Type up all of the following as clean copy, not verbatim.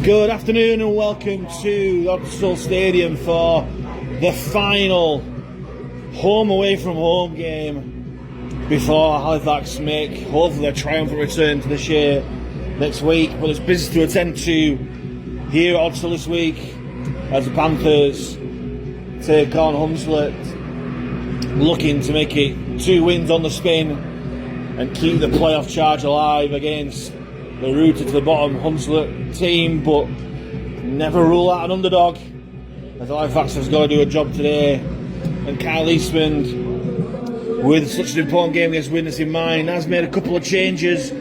Good afternoon and welcome to Odsal Stadium for the final home away from home game before Halifax make hopefully a triumphant return to the Shea next week. But there's business to attend to here at Odsal this week as the Panthers take on Hunslet, looking to make it 2 wins on the spin and keep the playoff charge alive against the rooted to the bottom Hunslet team, but never rule out an underdog, as Halifax has got to do a job today. And Kyle Eastman, with such an important game against Widnes in mind, has made a couple of changes,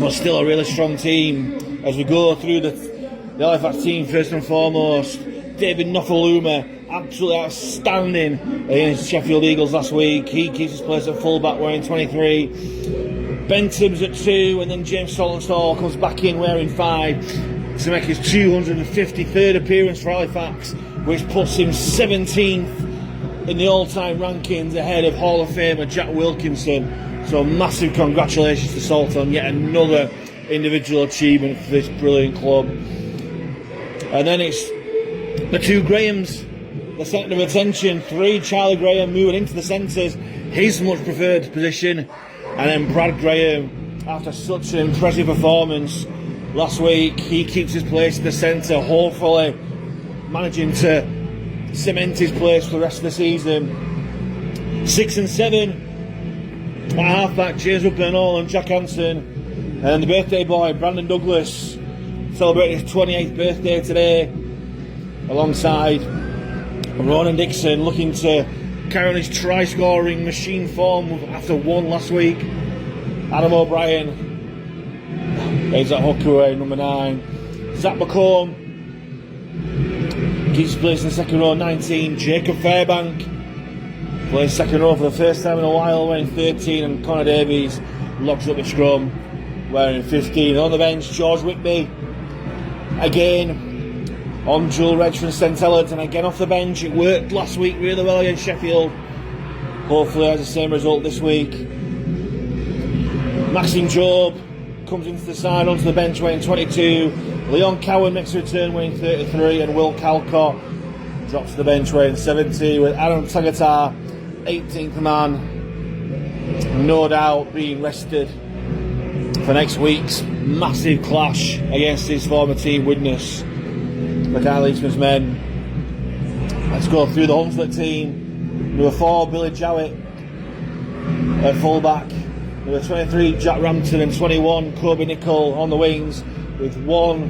but still a really strong team. As we go through the Halifax team, first and foremost, David Nofaluma, absolutely outstanding against Sheffield Eagles last week. He keeps his place at fullback wearing 23. Ben Tibbs at 2, and then James Saltonstall comes back in wearing 5 to make his 253rd appearance for Halifax, which puts him 17th in the all-time rankings ahead of Hall of Famer Jack Wilkinson. So massive congratulations to Salt on yet another individual achievement for this brilliant club. And then it's the 2 Grahams, the centre of attention. 3, Charlie Graham moving into the centres, his much preferred position. And then Brad Graham, after such an impressive performance last week, he keeps his place in the centre, hopefully managing to cement his place for the rest of the season. 6 and 7 at halfback, James Burnall and Jack Hansen. And the birthday boy, Brandon Douglas, celebrating his 28th birthday today, alongside Ronan Dixon, looking to carry on his try-scoring machine form after 1 last week. Adam O'Brien is at hooker, number 9. Zach McComb keeps his place in the second row, 19. Jacob Fairbank plays second row for the first time in a while, wearing 13. And Connor Davies locks up the scrum, wearing 15. On the bench, George Whitby, again on dual reg from St Helens, and again off the bench. It worked last week really well against Sheffield. Hopefully has the same result this week. Maxine Job comes into the side onto the bench weighing 22. Leon Cowan makes a return weighing 33, and Will Calcott drops to the bench weighing 70, with Adam Tagatar, 18th man, no doubt being rested for next week's massive clash against his former team Widnes. For Kyle Eastman's men. Let's go through the Hunslet team. Number 4, Billy Jowett at fullback. Number 23, Jack Rampton, and 21, Kobe Nicol on the wings, with 1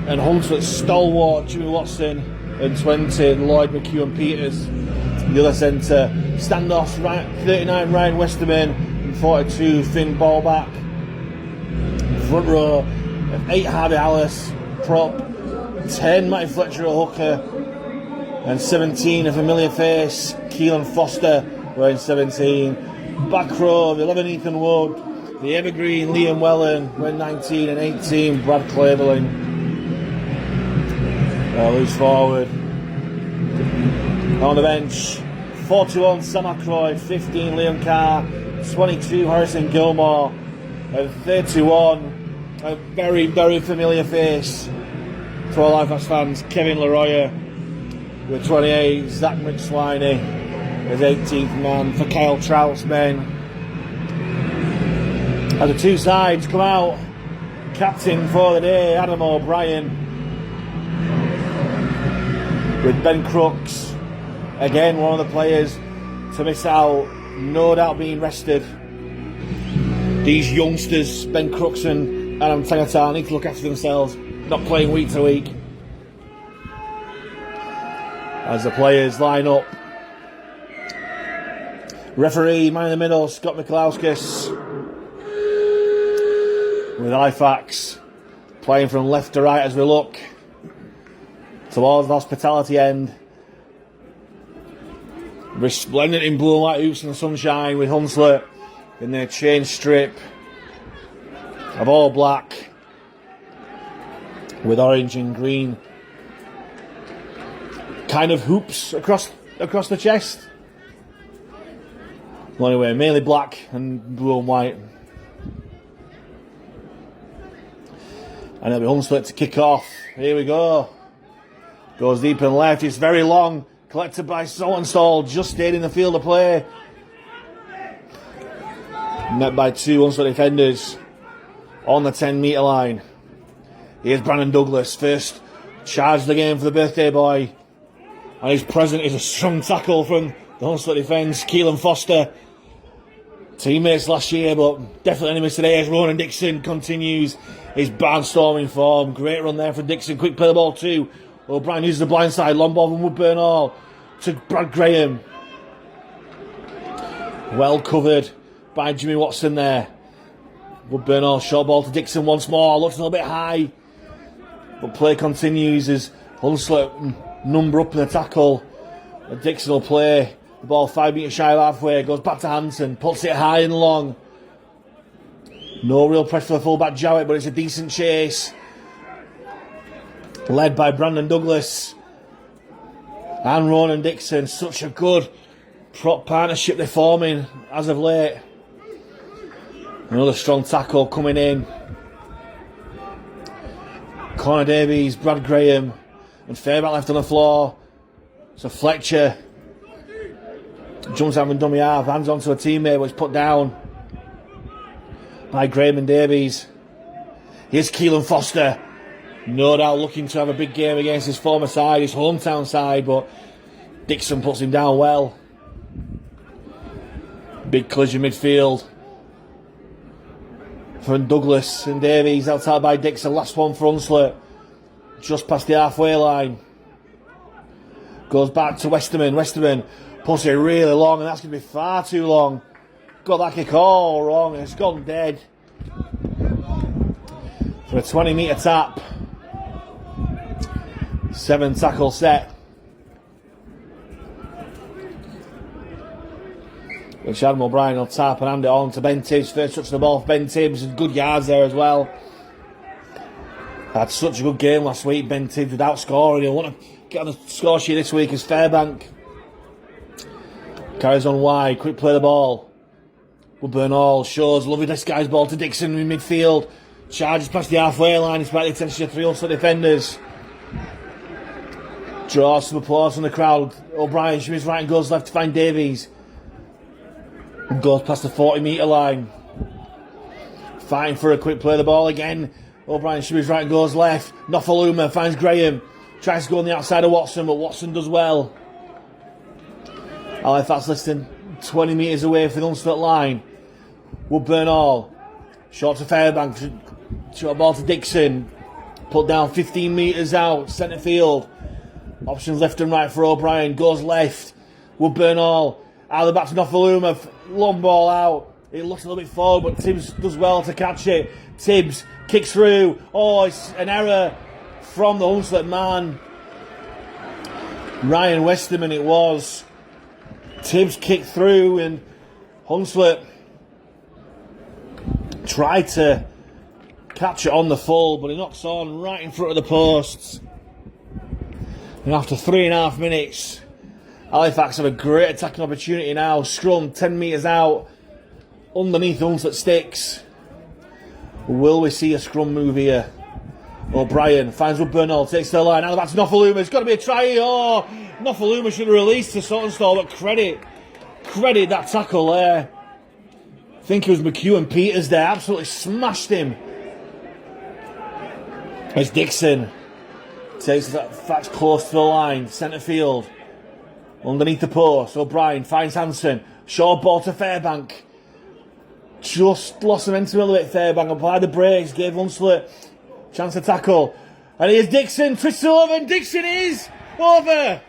and Hunslet stalwart Jimmy Watson, and 20, Lloyd McEwen Peters. The other centre, standoffs, 39, Ryan Westerman, and 42, Finn Ballback. Front row of 8, Harvey Alice, prop. 10, Matty Fletcher at hooker, and 17, a familiar face, Keelan Foster, wearing 17. Back row of 11, Ethan Wood, the evergreen Liam Wellen, wearing 19, and 18, Brad Cleverling. Loose forward. On the bench, 41, Sam Ackroyd, 15, Liam Carr, 22, Harrison Gilmore, and 31, a very, very familiar face to all Halifax fans, Kevin Leroyer with 28, Zach McSwiney as 18th man for Kyle Trout's men. As the 2 sides come out, captain for the day, Adam O'Brien, with Ben Crooks, again one of the players to miss out, no doubt being rested. These youngsters, Ben Crooks and Adam Tagatar, need to look after themselves, not playing week to week. As the players line up, referee, man in the middle, Scott Mikulauskis, with Halifax playing from left to right as we look towards the hospitality end. Resplendent in blue and white hoops in the sunshine, with Hunslet in their chain strip of all black with orange and green kind of hoops across the chest. Well, anyway, mainly black and blue and white. And it'll be Hunslet to kick off. Here we go. Goes deep and left. It's very long. Collected by Odsal. Just stayed in the field of play. Met by two Hunslet defenders on the 10-metre line. Here's Brandon Douglas. First charge of the game for the birthday boy. And his present is a strong tackle from the Hunslet defence. Keelan Foster. Teammates last year, but definitely enemies today as Ronan Dixon continues his barnstorming form. Great run there for Dixon. Quick play the ball too. O'Brien uses the blind side. Long ball from Woodburn Hall to Brad Graham. Well covered by Jimmy Watson there. Woodburn Hall, short ball to Dixon once more. Looks a little bit high, but play continues as Hunslet number up in the tackle. Dixon will play the ball 5 metres shy of halfway. Goes back to Hansen. Puts it high and long. No real pressure for the fullback Jowett, but it's a decent chase. Led by Brandon Douglas and Ronan Dixon. Such a good prop partnership they're forming as of late. Another strong tackle coming in. Connor Davies, Brad Graham, and Fairbank left on the floor. So Fletcher jumps out and dummy half, hands onto a teammate, but it's put down by Graham and Davies. Here's Keelan Foster. No doubt looking to have a big game against his former side, his hometown side, but Dixon puts him down well. Big collision midfield from Douglas and Davies, outside by Dixon. Last one for Hunslet, just past the halfway line. Goes back to Westerman. Westerman puts it really long, and that's going to be far too long. Got that kick all wrong, and it's gone dead. For a 20-metre tap. 7 tackle set. Which Adam O'Brien will tap and hand it on to Ben Tibbs. First touch of the ball for Ben Tibbs, and good yards there as well. Had such a good game last week. Ben Tibbs without scoring. He'll want to get on the score sheet this week as Fairbank. Carries on wide, quick play the ball. Woodburn Hall shows lovely this guy's ball to Dixon in midfield. Charges past the halfway line, despite the attention of 3 Ulster defenders. Draws some applause from the crowd. O'Brien shimmies right and goes left to find Davies. And goes past the 40-metre line. Fighting for a quick play the ball again. O'Brien shimmies right and goes left. Nofaluma finds Graham. Tries to go on the outside of Watson, but Watson does well. Halifax listing 20 metres away from the Hunslet line. Woodburn Hall. Short to Fairbank. Short ball to Dixon. Put down 15 metres out. Centre field. Options left and right for O'Brien. Goes left. Woodburn Hall. Out of the back to Nofaluma. Long ball out. It looks a little bit forward, but Tibbs does well to catch it. Tibbs kicks through. Oh, it's an error from the Hunslet man. Ryan Westerman it was. Tibbs kicked through and Hunslet tried to catch it on the full, but he knocks on right in front of the posts. And after 3.5 minutes, Halifax have a great attacking opportunity now. Scrum 10 metres out underneath Hunslet sticks. Will we see a scrum move here? O'Brien finds Woodburn Hall, takes the line. Now back to Nofaluma. It's got to be a try. Oh, Nofaluma should have released to Sottenstall, but credit that tackle there. I think it was McHugh and Peters there. Absolutely smashed him. It's Dixon. Takes that fact close to the line. Centre field. Underneath the post. O'Brien finds Hansen. Short ball to Fairbank. Just lost momentum a little bit. Fairbank applied the brakes. Gave Hunslet chance to tackle. And here's Dixon. Twists over. And Dixon is over.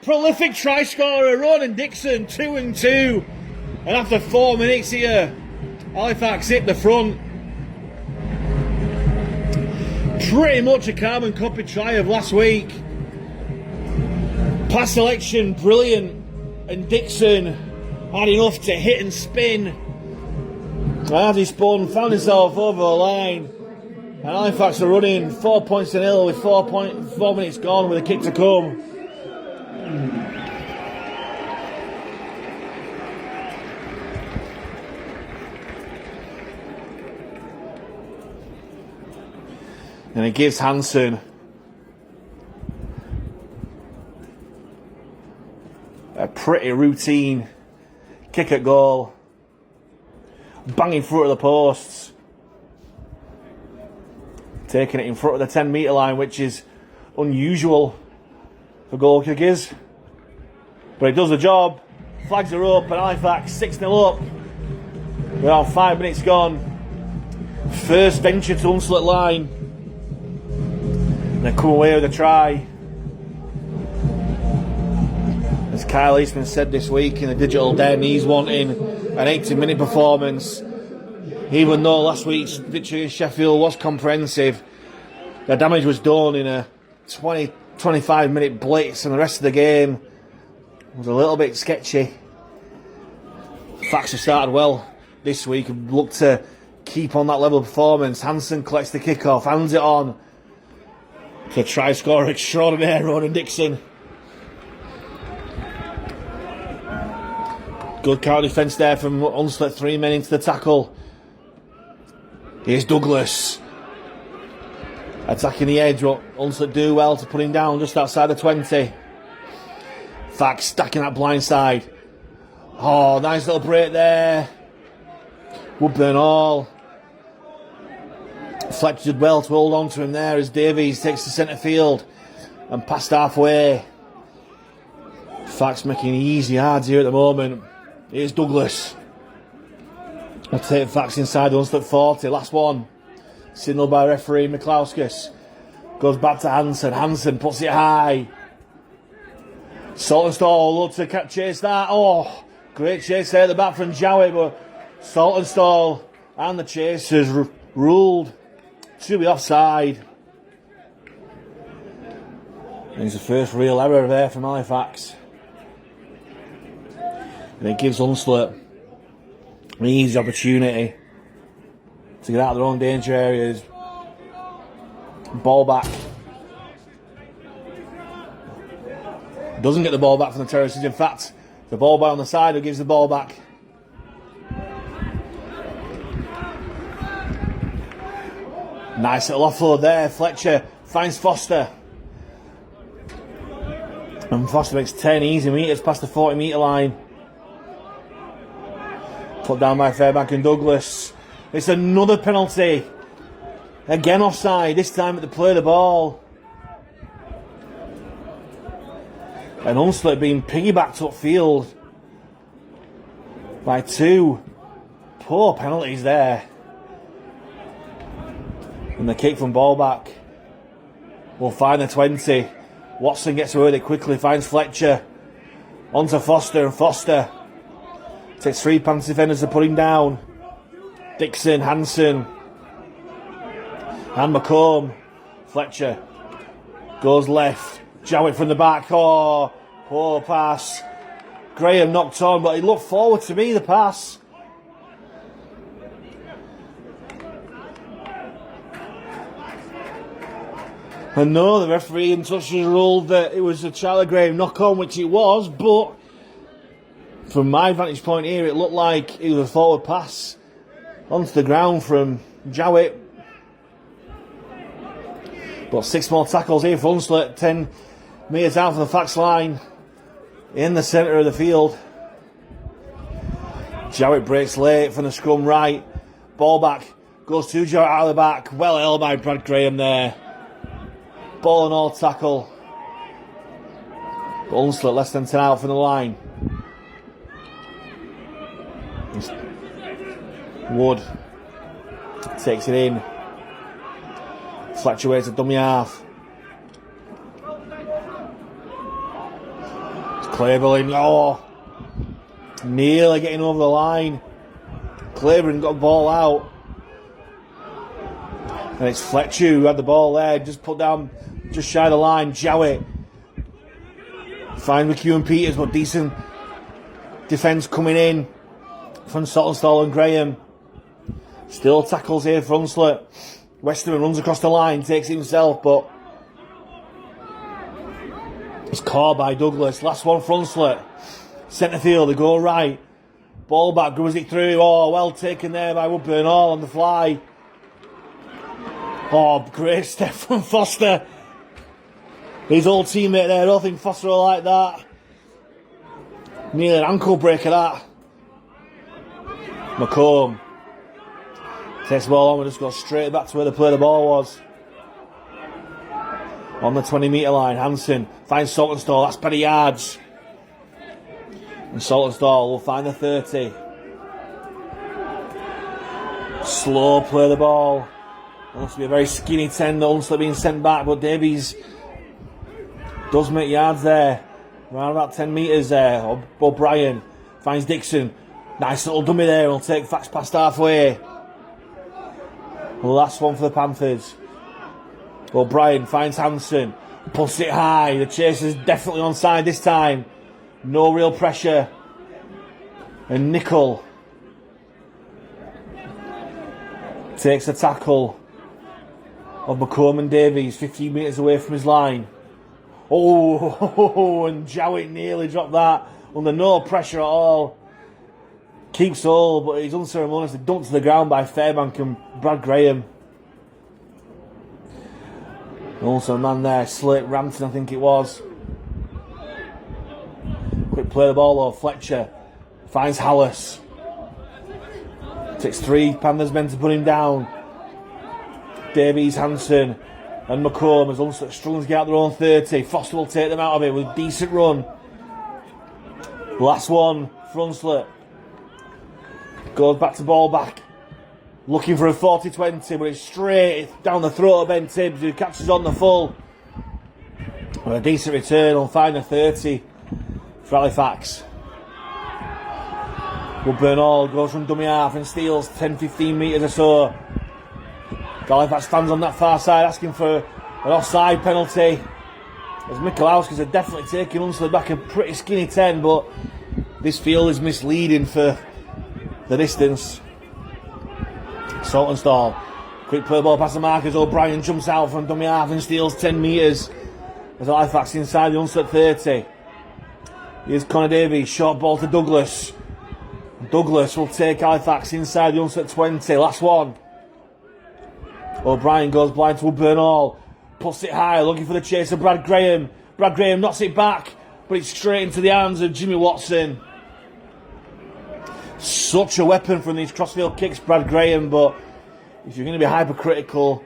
Prolific try scorer. Ronan Dixon. 2-2. And after 4 minutes here, Halifax hit the front. Pretty much a carbon copy try of last week. Pass selection, brilliant. And Dixon had enough to hit and spin. As he spun, found himself over the line. And Halifax are running 4 points to nil with 4 minutes gone with a kick to come. And it gives Hansen a pretty routine kick at goal. Banging through at the posts. Taking it in front of the 10 metre line, which is unusual for goal kickers. But it does the job. Flags are up and Halifax 6-0 up. Around 5 minutes gone. First venture to Hunslet line. And they come away with a try. As Kyle Eastman said this week in the Digital Den, he's wanting an 80-minute performance. Even though last week's victory in Sheffield was comprehensive, the damage was done in a 20-25-minute blitz, and the rest of the game was a little bit sketchy. Facts have started well this week and look to keep on that level of performance. Hansen collects the kick-off, hands it on to try scorer extraordinaire Ronan Dixon. Good counter defence there from Hunslet, 3 men into the tackle. Here's Douglas. Attacking the edge, but Hunslet do well to put him down just outside the 20. Fax stacking that blind side. Oh, nice little break there. Woodburn all. Fletcher did well to hold on to him there as Davies takes the centre field and passed halfway. Fax making it easy hard here at the moment. Here's Douglas. I'll take Fax inside the Hunslet 40. Last one. Signalled by referee Miklauskas. Goes back to Hansen. Hansen puts it high. Saltonstall look to chase that. Oh, great chase there at the back from Jowett, but Saltonstall and the chasers ruled to be offside. And it's the first real error there from Halifax. And it gives Hunslet an easy opportunity to get out of their own danger areas. Ball back. Doesn't get the ball back from the terraces. In fact, the ball back on the side who gives the ball back. Nice little offload there. Fletcher finds Foster. And Foster makes 10 easy metres past the 40 metre line. Put down by Fairbank and Douglas. It's another penalty. Again offside, this time at the play of the ball. And Hunslet being piggybacked upfield by two poor penalties there. And the kick from ball back will find the 20. Watson gets away with it quickly, finds Fletcher. Onto Foster, and Foster takes 3 Panthers defenders to put him down. Dixon, Hansen, and McComb. Fletcher goes left. Jowett from the back. Oh, poor pass. Graham knocked on, but he looked forward to me, the pass. And no, the referee in touch ruled that it was a Charlie Graham knock on, which it was, but from my vantage point here, it looked like it was a forward pass onto the ground from Jowett. But 6 more tackles here for Hunslet. 10 metres out from the Fax line in the centre of the field. Jowett breaks late from the scrum right. Ball back. Goes to Jowett out of the back. Well held by Brad Graham there. Ball and all tackle. But Hunslet less than 10 out from the line. Wood takes it in. Fletcher waits a dummy half. It's Claiborne. Oh, nearly getting over the line. Claiborne got the ball out. And it's Fletcher who had the ball there. Just put down just shy of the line. Jowett. Fine with Q and Peters, but decent defence coming in from Saltonstall and Graham. Still tackles here for Hunslet. Westerman runs across the line, takes it himself, but it's caught by Douglas. Last one for Hunslet. Centre field, they go right. Ball back, goes it through. Oh, well taken there by Woodburn all on the fly. Oh, great step from Foster. His old teammate there, I don't think Foster will like that. Nearly an ankle breaker, that. McComb takes the ball on and just goes straight back to where the play the ball was. On the 20-metre line, Hansen finds Saltonstall, that's better yards. And Saltonstall will find the 30. Slow play the ball. It must be a very skinny 10, the Hunslet being sent back, but Davies does make yards there. Around about 10 metres there. O'Brien finds Dixon. Nice little dummy there. He'll take Fax past halfway. The last one for the Panthers. O'Brien finds Hansen. Pulls it high. The chase is definitely onside this time. No real pressure. And Nickel takes a tackle of McComb and Davies 15 metres away from his line. Oh, and Jowett nearly dropped that under no pressure at all. Keeps hold, but he's unceremoniously dumped to the ground by Fairbank and Brad Graham. Also a man there, Slate Rampton I think it was. Quick play the ball though, Fletcher finds Hallis. Takes 3 Panthers men to put him down. Davies, Hansen and McComb as Hunslet struggling to get out their own 30. Foster will take them out of it with a decent run. Last one for Hunslet. Goes back to ball back. Looking for a 40-20, but it's straight down the throat of Ben Tibbs, who catches on the full. With a decent return, he'll find a 30 for Halifax. Woodburn Hall goes from dummy half and steals 10-15 metres or so. Halifax stands on that far side asking for an offside penalty. As Michalowskis are definitely taking Hunslet back a pretty skinny 10, but this field is misleading for the distance. Saltonstall, quick play ball past the markers. O'Brien jumps out from dummy half and steals 10 metres as Halifax inside the Hunslet 30. Here's Connor Davies, short ball to Douglas. Douglas will take Halifax inside the Hunslet 20. Last one. O'Brien goes blind to Woodburn Hall, puts it high, looking for the chase of Brad Graham. Brad Graham knocks it back, but it's straight into the hands of Jimmy Watson. Such a weapon from these crossfield kicks, Brad Graham, but if you're going to be hypercritical,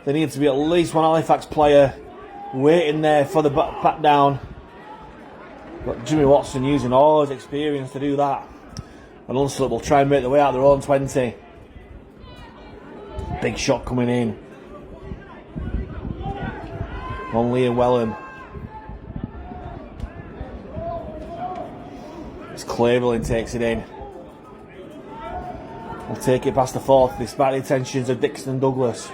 there needs to be at least one Halifax player waiting there for the pat down. But Jimmy Watson using all his experience to do that. And Hunslet will try and make their way out their own 20. Big shot coming in on Liam Wellham. It's Cleveland takes it in. We'll take it past the 4th despite the attentions of Dixon and Douglas.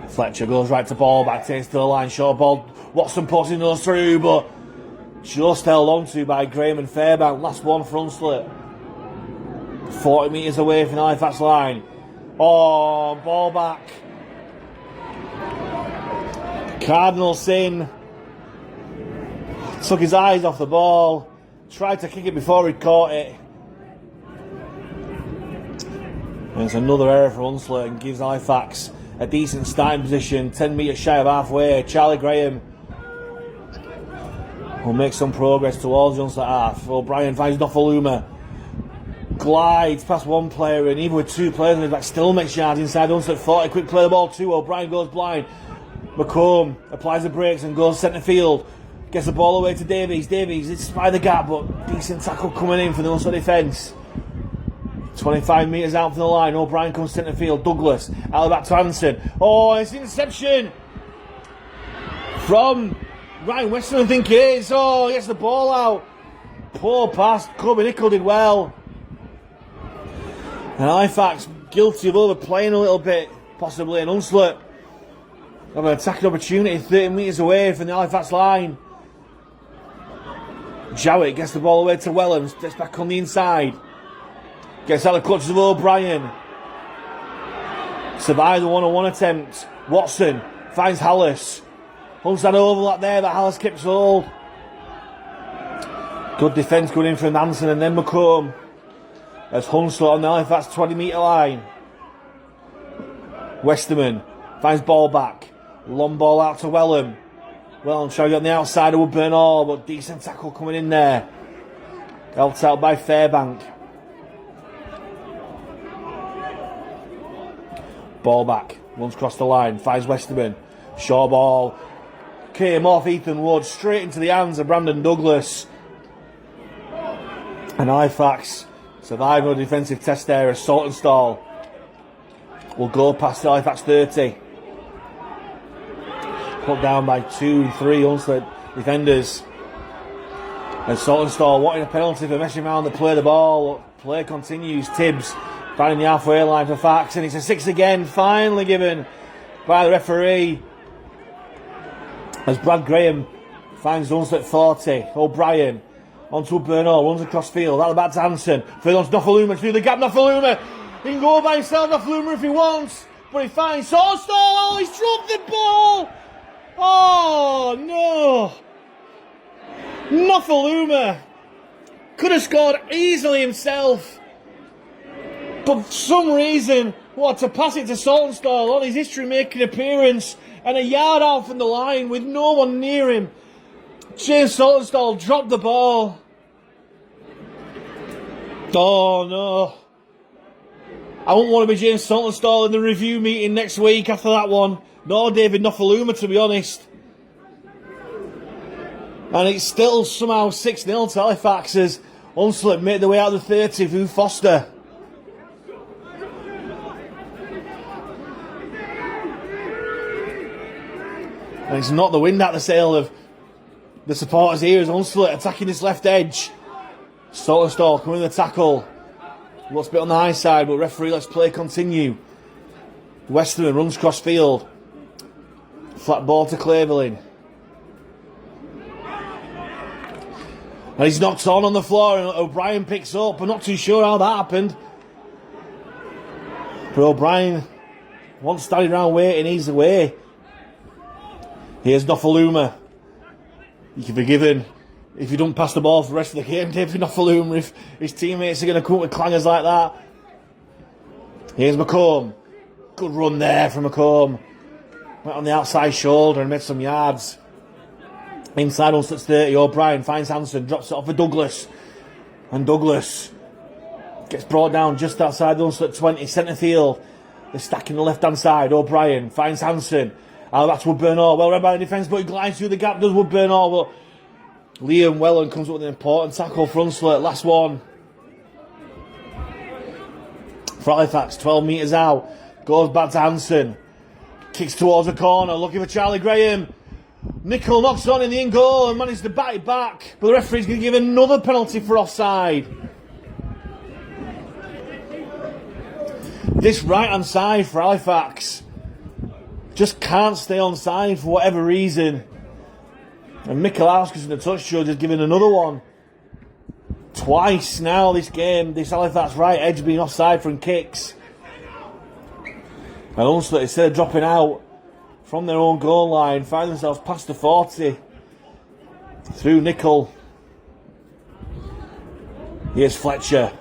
Fletcher goes right to ball back, takes to the line, short ball. Watson pushing those through, but just held on to by Graham and Fairbank. Last one for Hunslet. 40 metres away from the Halifax line. Oh, ball back. Cardinal sin. Took his eyes off the ball. Tried to kick it before he caught it. And it's another error for Hunslet and gives Halifax a decent starting position. 10 metres shy of halfway. Charlie Graham will make some progress towards the Hunslet half. O'Brien finds Nofaluma. Glides past one player, and even with 2 players in his back, still makes yards inside Hunslet 40. Quick play the ball to O'Brien, goes blind. McComb applies the brakes and goes centre field. Gets the ball away to Davies. Davies, it's by the gap, but decent tackle coming in for the Hunslet defence. 25 metres out from the line. O'Brien comes centre field. Douglas out back to Hansen. Oh, it's an interception from Ryan Weston, I think it is. Oh, he gets the ball out. Poor pass. Kobe Nickel did well. And Halifax guilty of overplaying a little bit, possibly. And Hunslet have an attacking opportunity 30 metres away from the Halifax line. Jowett gets the ball away to Wellham, steps back on the inside. Gets out of the clutches of O'Brien. Survives the one-on-one attempt. Watson finds Hallis. Hunslet overlap there, but Hallis keeps hold. Good defence going in from Nansen and then McComb. As Hunslet on the Halifax 20-metre line. Westerman finds ball back. Long ball out to Wellham. Wellham trying to get on the outside of Woodburn Hall, but decent tackle coming in there. Helped out by Fairbank. Ball back. Runs across the line. Finds Westerman. Short ball. Came off Ethan Wood. Straight into the hands of Brandon Douglas. And Halifax survive a defensive test there as Saltonstall will go past the Halifax 30. Put down by 2-3 Hunslet defenders. And Saltonstall wanting a penalty for messing around the play of the ball. Play continues. Tibbs finding the halfway line for Fax, and it's a 6 again, finally given by the referee. As Brad Graham finds Hunslet 40. O'Brien onto Bernal, runs across field, out the back to Hansen. Further on to Nofaluma, through the gap, Nofaluma. He can go by himself, Nofaluma, if he wants. But he finds Saltonstall. Oh, he's dropped the ball. Oh, no. Nofaluma could have scored easily himself. But for some reason, to pass it to Saltonstall on his history-making appearance and a yard out from the line with no one near him. James Saltonstall dropped the ball. Oh, no. I wouldn't want to be James Saltonstall in the review meeting next week after that one. Nor David Nofaluma, to be honest. And it's still somehow 6-0 to Halifax as Hunslet made their way out of the 30 through Foster. And it's not the wind at the sail of the supporters here as Hunslet attacking this left edge. Saltonstall coming in the tackle. Looks a bit on the high side, but referee lets play continue. Westerman runs cross field. Flat ball to Cleverlin. And he's knocked on the floor, and O'Brien picks up. I'm not too sure how that happened. But O'Brien wants standing around waiting, he's away. Here's Nofaluma. You can be forgiven if you don't pass the ball for the rest of the game, David Nofaluma, if his teammates are going to come up with clangers like that. Here's McComb. Good run there from McComb. Went on the outside shoulder and made some yards. Inside Hunslet's 30, O'Brien finds Hansen, drops it off for Douglas. And Douglas gets brought down just outside the Hunslet 20, centre field. They're stacking the left-hand side. O'Brien finds Hansen. That's Woodburn Hall. Well read by the defence, but he glides through the gap, does Woodburn Hall. But Liam Wellen comes up with an important tackle for Hunslet. Last one. For Halifax, 12 metres out. Goes back to Hansen. Kicks towards the corner, looking for Charlie Graham. Nicol knocks on in the in goal and manages to bat it back. But the referee's going to give another penalty for offside. This right-hand side for Halifax just can't stay on side for whatever reason. And Michalowski's in the touch show just giving another one. Twice now this game, this Halifax right edge being offside from kicks. And Hunslet, instead of dropping out from their own goal line, find themselves past the 40. Through Nicol. Here's Fletcher.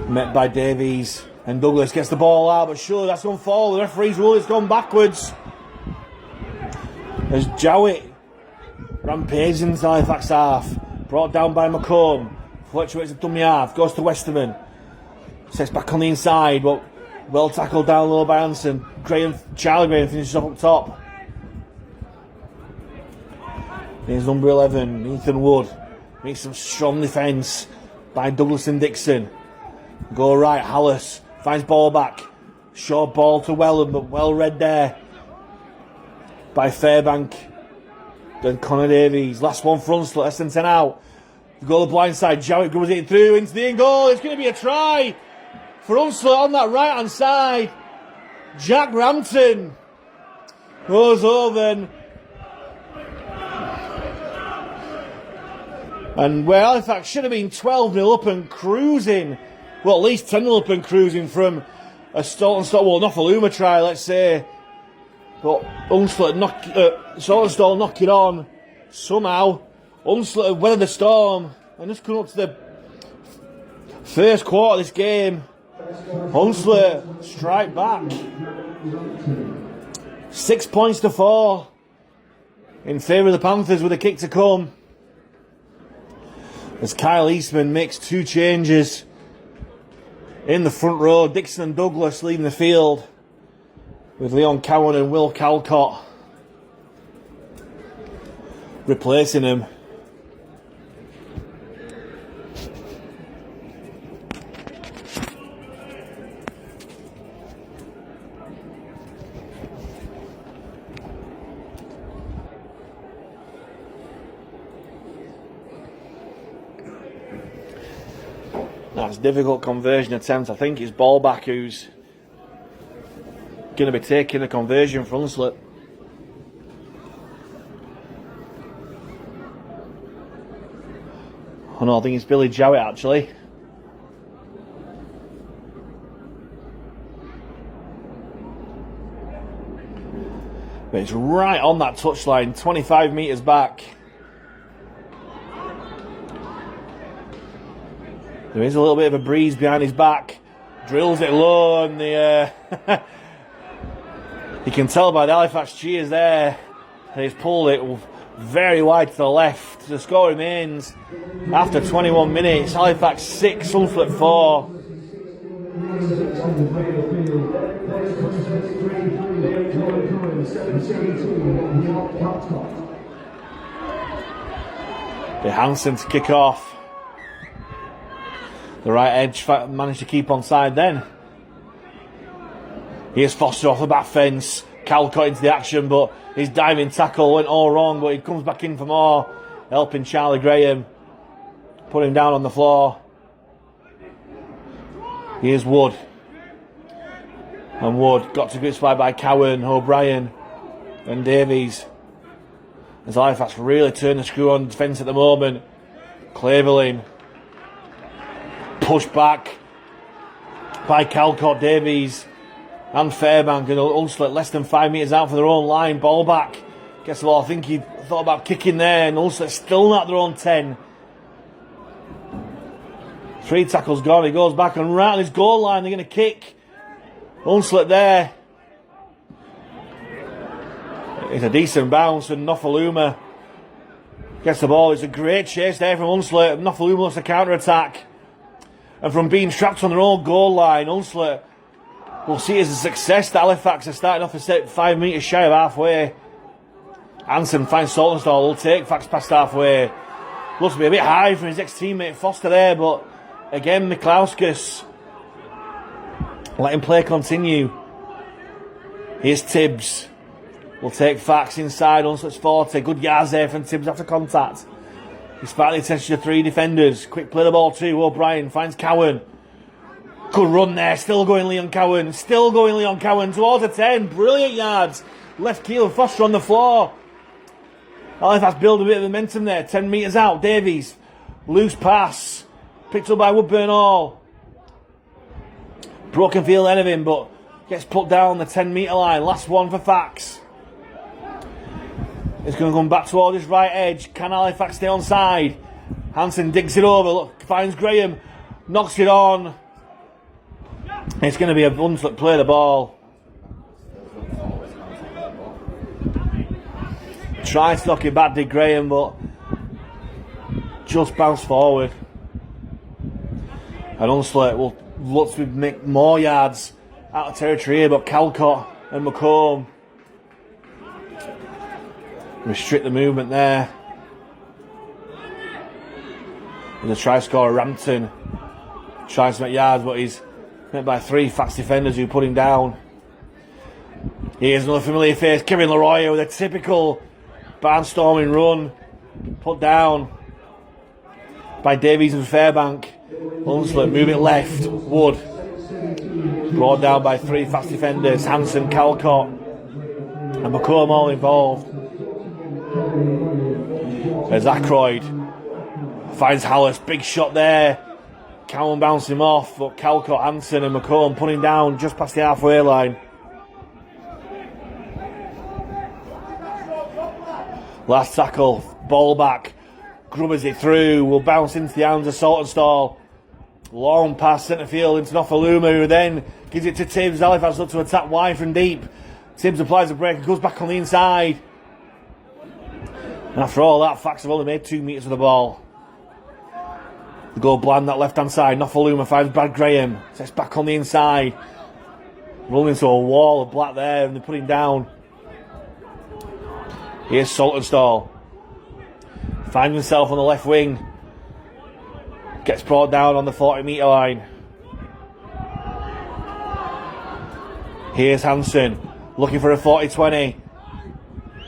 Met by Davies. And Douglas gets the ball out, but surely that's going to fall. The referee's rule has gone backwards. As Jowett rampages into the Halifax half. Brought down by McComb. Fletcher makes a dummy half. Goes to Westerman. Sets back on the inside, but well tackled down low by Hansen. Charlie Graham finishes up top. Here's number 11, Ethan Wood. Makes some strong defence by Douglas and Dixon. Go right, Hallis. Finds ball back. Short ball to Wellham, but well read there by Fairbank. Then Connor Davies. Last one for Hunslet, less than 10 out. The goal the blind side. Jowett goes it through into the in goal. It's going to be a try for Hunslet on that right hand side. Jack Rampton goes over and where Halifax should have been 12-0 up and cruising. Well, at least 10-0 up and cruising from a Saltonstall, Nofaluma try, let's say. But Saltonstall knock it on somehow. Hunslet weathered the storm and just come up to the First quarter of this game, Hunslet strike back. 6 points to 4 in favour of the Panthers with a kick to come. As Kyle Eastman makes 2 changes in the front row. Dixon and Douglas leaving the field with Leon Cowan and Will Calcott replacing him. That's a difficult conversion attempt. I think it's Ballback who's going to be taking the conversion for Hunslet. Oh no, I think it's Billy Jowett actually. But it's right on that touchline, 25 metres back. There is a little bit of a breeze behind his back. Drills it low, and you can tell by the Halifax cheers there that he's pulled it very wide to the left. The score remains after 21 minutes. Halifax 6, Hunslet 4. Hansen to kick off. The right edge managed to keep on side then. Here's Foster off the back fence. Calcott into the action, but his diving tackle went all wrong, but he comes back in for more, helping Charlie Graham put him down on the floor. Here's Wood. And Wood got to grips by Cowan, O'Brien and Davies. As Halifax really turned the screw on defence at the moment. Cleverlin pushed back by Calcott, Davies and Fairbank, and Hunslet less than 5 metres out for their own line. Ball back. Guess the ball. I think he thought about kicking there, and Hunslet still not their own 10. 3 tackles gone. He goes back and right on his goal line. They're going to kick. Hunslet there. It's a decent bounce, and Nofaluma gets the ball. It's a great chase there from Hunslet. Nofaluma wants to counter attack. And from being trapped on their own goal line, Hunslet will see it as a success that Halifax are starting off a set 5 metres shy of halfway. Hansen finds Saltonstall, will take Fax past halfway. Looks to be a bit high from his ex-teammate Foster there, but again, Miklauskas letting play continue. Here's Tibbs. Will take Fax inside, Hunslet's 40. Good yards there from Tibbs after contact. Despite the attention of 3 defenders. Quick play the ball too. O'Brien finds Cowan. Good run there. Still going Leon Cowan. Still going Leon Cowan towards the 10. Brilliant yards. Left keel. Foster on the floor. Halifax build a bit of momentum there. 10 metres out. Davies. Loose pass. Picked up by Woodburn Hall. Broken field end of him, but gets put down the 10 metre line. Last one for Fax. It's going to come back toward his right edge. Can Halifax stay on side? Hansen digs it over. Look, finds Graham. Knocks it on. It's going to be a Hunslet play the ball. Tried to knock it back, did Graham, but just bounced forward. And Hunslet will look to make more yards out of territory here, but Calcott and McComb restrict the movement there. And the try scorer Rampton tries to make yards, but he's met by 3 Fax defenders who put him down. Here's another familiar face, Kevin Leroy with a typical barnstorming run. Put down by Davies and Fairbank. Hunslet moving left. Wood brought down by 3 Fax defenders. Hansen, Calcott and McComb all involved. There's Ackroyd. Finds Hallis. Big shot there. Cowan bounced him off, but Calcott, Hansen and McComb putting down just past the halfway line. Last tackle. Ball back. Grubbers it through. Will bounce into the hands of Saltonstall. Long pass centre field into Nofaluma, who then gives it to Tibbs. Halifax look to attack wide from deep. Tibbs applies a break and goes back on the inside. And after all that, Fax have only made 2 metres of the ball. They go bland that left hand side. Nofaluma finds Brad Graham. Sets back on the inside. Rolling into a wall of black there, and they put him down. Here's Saltonstall. Finds himself on the left wing. Gets brought down on the 40-metre line. Here's Hansen, looking for a 40-20.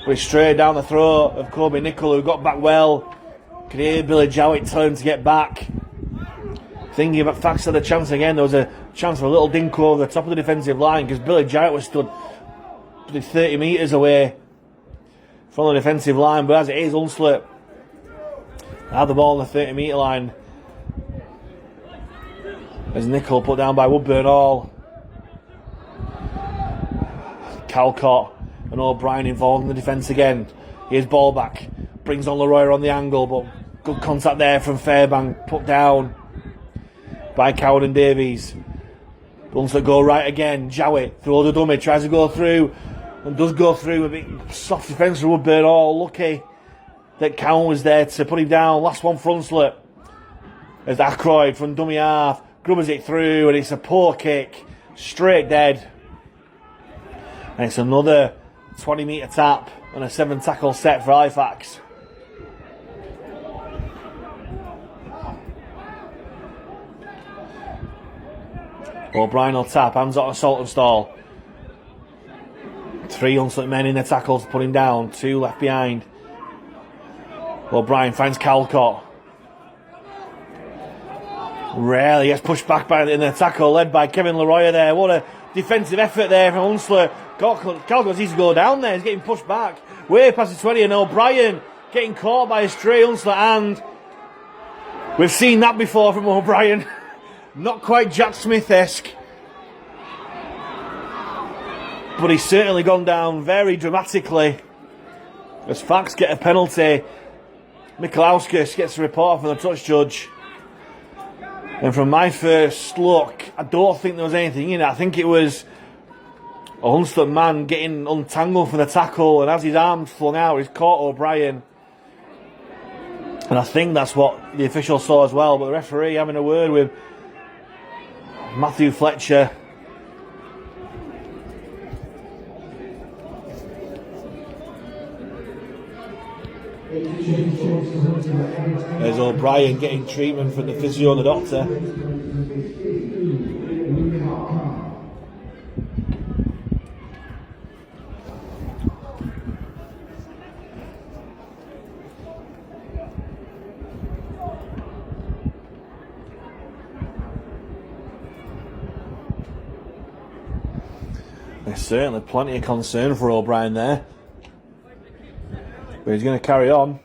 But straight down the throat of Kobe Nicol, who got back well. Could hear Billy Jowett tell him to get back. Thinking about Fax had a chance again. There was a chance for a little dink over the top of the defensive line because Billy Jowett was stood 30 metres away from the defensive line. But as it is, Hunslet had the ball on the 30-metre line. As Nicol put down by Woodburn Hall. Calcott and O'Brien involved in the defence again. Here's ball back. Brings on Leroy on the angle, but good contact there from Fairbank. Put down by Coward and Davies. Hunslet go right again. Jowett through the dummy. Tries to go through and does go through. A bit soft defence for Woodburn Hall. Lucky that Cowan was there to put him down. Last one for Hunslet. There's Ackroyd from dummy half. Grubbers it through, and it's a poor kick. Straight dead. And it's another 20-metre tap and a 7-tackle set for Halifax. O'Brien will tap, hands out of Saltonstall. 3 Hunslet men in the tackle to put him down. 2 left behind. O'Brien finds Calcott. Rarely gets pushed back by in the tackle, led by Kevin Leroy there. What a defensive effort there from Hunslet. Calcott needs to go down there. He's getting pushed back. Way past the 20, and O'Brien getting caught by a stray Hunslet hand. We've seen that before from O'Brien. Not quite Jack Smith-esque. But he's certainly gone down very dramatically. As Fax get a penalty, Mikalauskas gets a report from the touch judge. And from my first look, I don't think there was anything in it. I think it was a Hunslet man getting untangled from the tackle, and as his arms flung out, he's caught O'Brien. And I think that's what the official saw as well. But the referee having a word with Matthew Fletcher. There's O'Brien getting treatment from the physio and the doctor. There's certainly plenty of concern for O'Brien there. But he's going to carry on.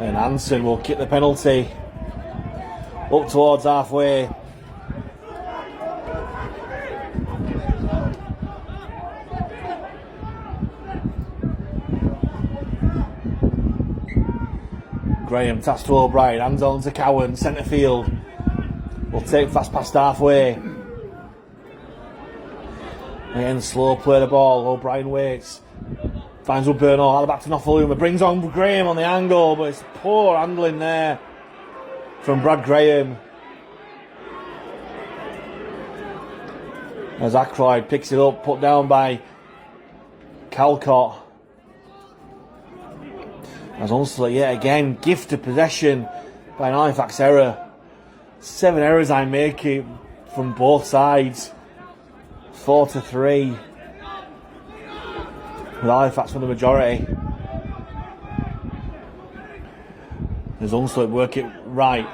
And Hansen will kick the penalty up towards halfway. Graham taps to O'Brien, hands on to Cowan, centre field. Will take fast past halfway. Again, slow play the ball. O'Brien waits. Finds Woodburn Hall, back to Nofaluma. Brings on Graham on the angle, but it's poor handling there from Brad Graham. As Ackroyd picks it up, put down by Calcott. As Hunslet yet again gifted possession by an Halifax error. 7 errors I'm making from both sides. 4-3. With Halifax for the majority. As Hunslet work it right.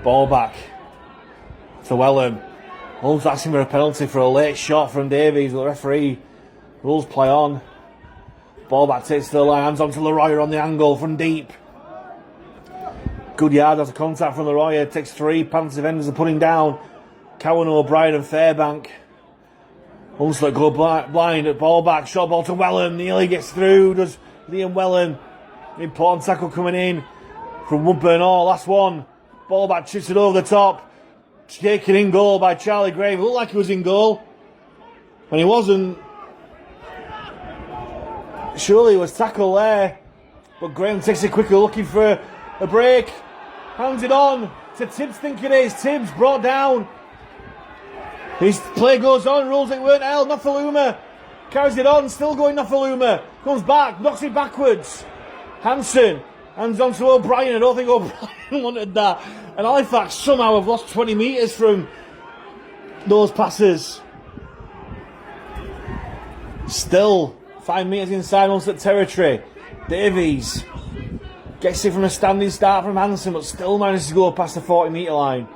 Ball back to Wellham. Hunslet asking for a penalty for a late shot from Davies. The referee rules play on. Ball back takes to the line, hands on to Leroy on the angle from deep. Good yard after contact from Leroy. Takes 3 Panthers defenders to put him down. Cowan, O'Brien and Fairbank. Hunslet go blind at ball back, short ball to Wellham, nearly gets through, does Liam Wellham. Important tackle coming in from Woodburn Hall, last one. Ball back, chips it over the top, taken in goal by Charlie Graham. It looked like he was in goal, and he wasn't. Surely he was tackled there, but Graham takes it quicker, looking for a break. Hands it on to Tibbs, think it is. Tibbs brought down. His play goes on, rules it weren't held. Nofaluma carries it on, still going Nofaluma. Comes back, knocks it backwards. Hansen hands on to O'Brien. I don't think O'Brien wanted that. And Halifax somehow have lost 20 metres from those passes. Still 5 metres inside Hunslet territory. Davies gets it from a standing start from Hansen, but still manages to go past the 40 metre line.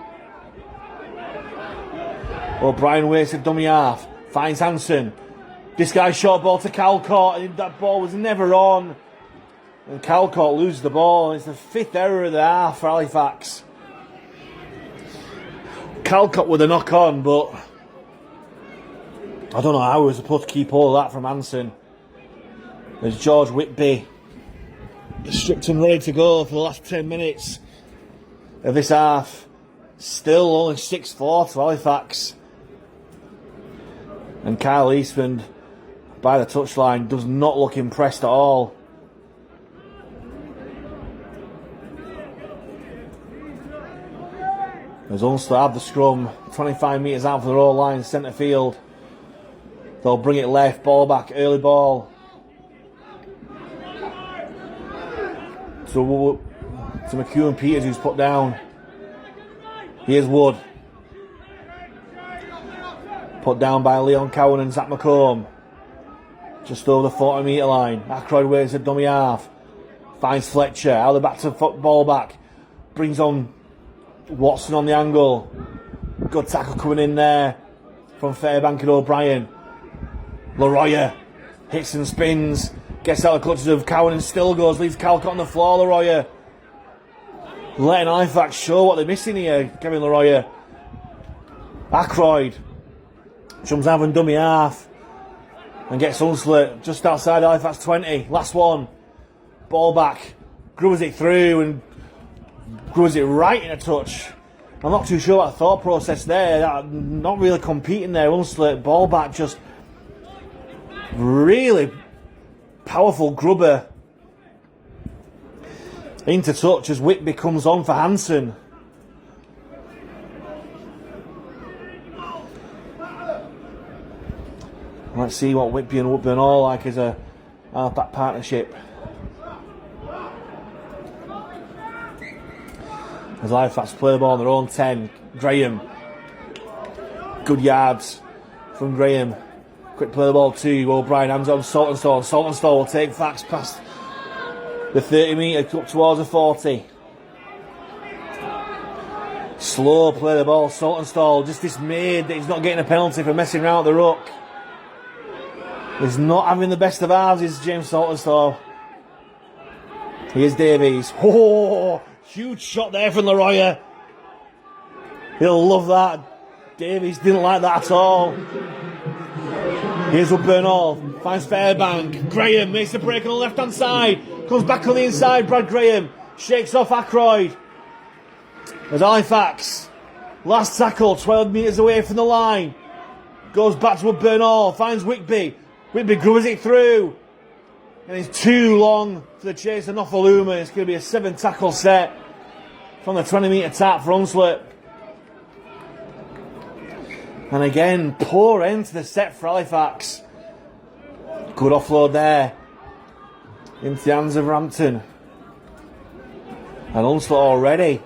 O'Brien wastes a dummy half, finds Hansen. This guy's short ball to Calcott, and that ball was never on. And Calcott loses the ball. It's the 5th error of the half for Halifax. Calcott with a knock on, but I don't know how he was supposed to keep hold of that from Hansen. There's George Whitby, stripped and ready to go for the last 10 minutes of this half. Still only 6-4 to Halifax. And Kyle Eastman, by the touchline, does not look impressed at all. As Ulster have the scrum, 25 metres out for their own line, centre field. They'll bring it left, ball back, early ball. To McEwen Peters, who's put down. Here's Wood. Put down by Leon Cowan and Zach McComb. Just over the 40 metre line. Ackroyd waits a dummy half. Finds Fletcher. Out of the back to ball back. Brings on Watson on the angle. Good tackle coming in there from Fairbank and O'Brien. Leroyer hits and spins. Gets out of the clutches of Cowan and still goes. Leaves Calcott on the floor. Leroyer letting Halifax show what they're missing here. Kevin Leroyer. Ackroyd jumps out and dummy half and gets Hunslet just outside Halifax 20. Last one. Ball back. Grubs it through and grubs it right in a touch. I'm not too sure about the thought process there. Not really competing there. Hunslet ball back, just really powerful grubber into touch as Whitby comes on for Hansen. Let's see what Whitby and Woodburn Hall like as a half-back partnership. As Halifax play the ball on their own 10. Graham. Good yards from Graham. Quick play the ball to O'Brien. Hands on Saltonstall. Saltonstall will take Fax past the 30 metre up towards the 40. Slow play the ball. Saltonstall just dismayed that he's not getting a penalty for messing around with the ruck. He's not having the best of halves, is James Saltonstall. Here's Davies. Oh, huge shot there from Leroyer. He'll love that. Davies didn't like that at all. Here's Woodburn Hall. Finds Fairbank. Graham makes the break on the left hand side. Comes back on the inside. Brad Graham shakes off Ackroyd. As Halifax, last tackle, 12 metres away from the line. Goes back to Woodburn Hall. Finds Whitby. Whitby grubs it through. And it's too long for the chase of Nofaluma. It's going to be a 7 tackle set from the 20 metre tap for Hunslet. And again, poor end to the set for Halifax. Good offload there into the hands of Rampton. And Hunslet already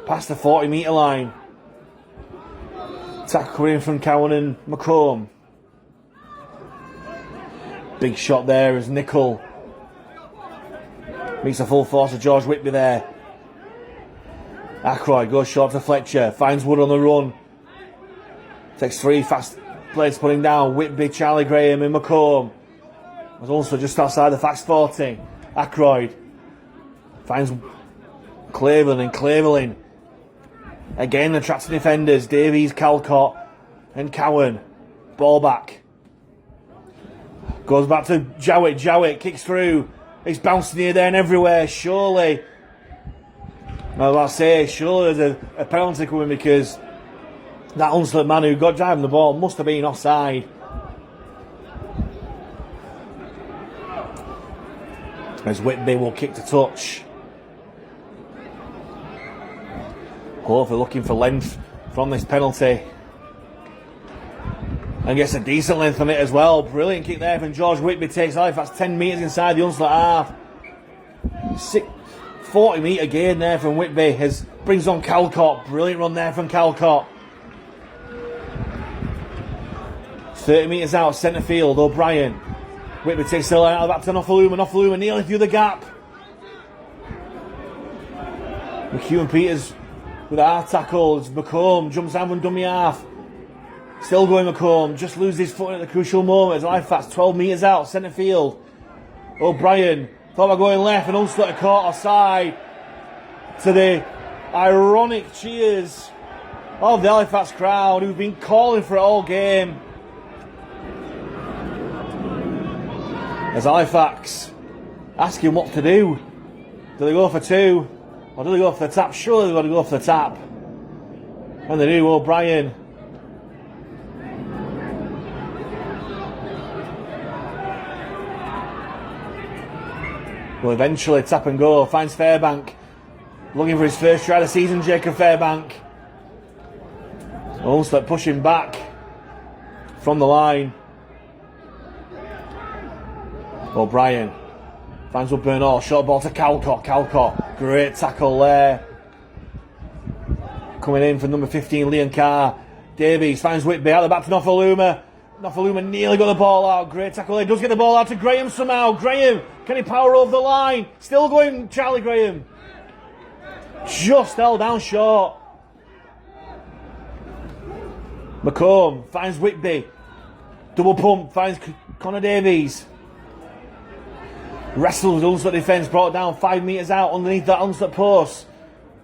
past the 40 metre line. Tackle coming in from Cowan and McComb. Big shot there as Nicol meets the full force of George Whitby there. Ackroyd goes short to Fletcher. Finds Wood on the run. Takes 3 fast plays putting down Whitby, Charlie Graham and McComb. Was also just outside the Fax 40. Ackroyd finds Cleveland and Cleveland. Again attracting defenders. Davies, Calcott and Cowan. Ball back. Goes back to Jowett. Jowett kicks through. It's bouncing here, there and everywhere. Surely, surely there's a penalty coming, because that Hunslet man who got driving the ball must have been offside. As Whitby will kick to touch. Hopefully looking for length from this penalty. And gets a decent length on it as well. Brilliant kick there from George Whitby. Takes Halifax 10 metres inside the Hunslet half. 40 metre gain there from Whitby. Brings on Calcott. Brilliant run there from Calcott. 30 metres out, centre field. O'Brien. Whitby takes the line out back to Nofaluma. Nofaluma nearly through the gap. McHugh Peters with a hard tackle. McComb jumps down from dummy half. Still going McComb. Just loses his foot at the crucial moment. As Halifax 12 metres out, centre field. O'Brien thought about going left, and Hunslet caught offside. To the ironic cheers of the Halifax crowd, who've been calling for it all game. As Halifax asking what to do. Do they go for two? Or do they go for the tap? Surely they've got to go for the tap. And they do. O'Brien. Will eventually tap and go. Finds Fairbank. Looking for his first try of the season, Jacob Fairbank. Hunslet pushing back from the line. O'Brien finds Woodburn Hall. Short ball to Calcott. Calcott. Great tackle there. Coming in for number 15, Liam Carr. Davies finds Whitby out the back to Nofaluma. Nofaluma nearly got the ball out. Great tackle there. Does get the ball out to Graham somehow. Graham, can he power over the line? Still going, Charlie Graham. Just held down short. McComb finds Whitby. Double pump, finds Connor Davies. Wrestles with Hunslet defence, brought down 5 metres out underneath that Hunslet post.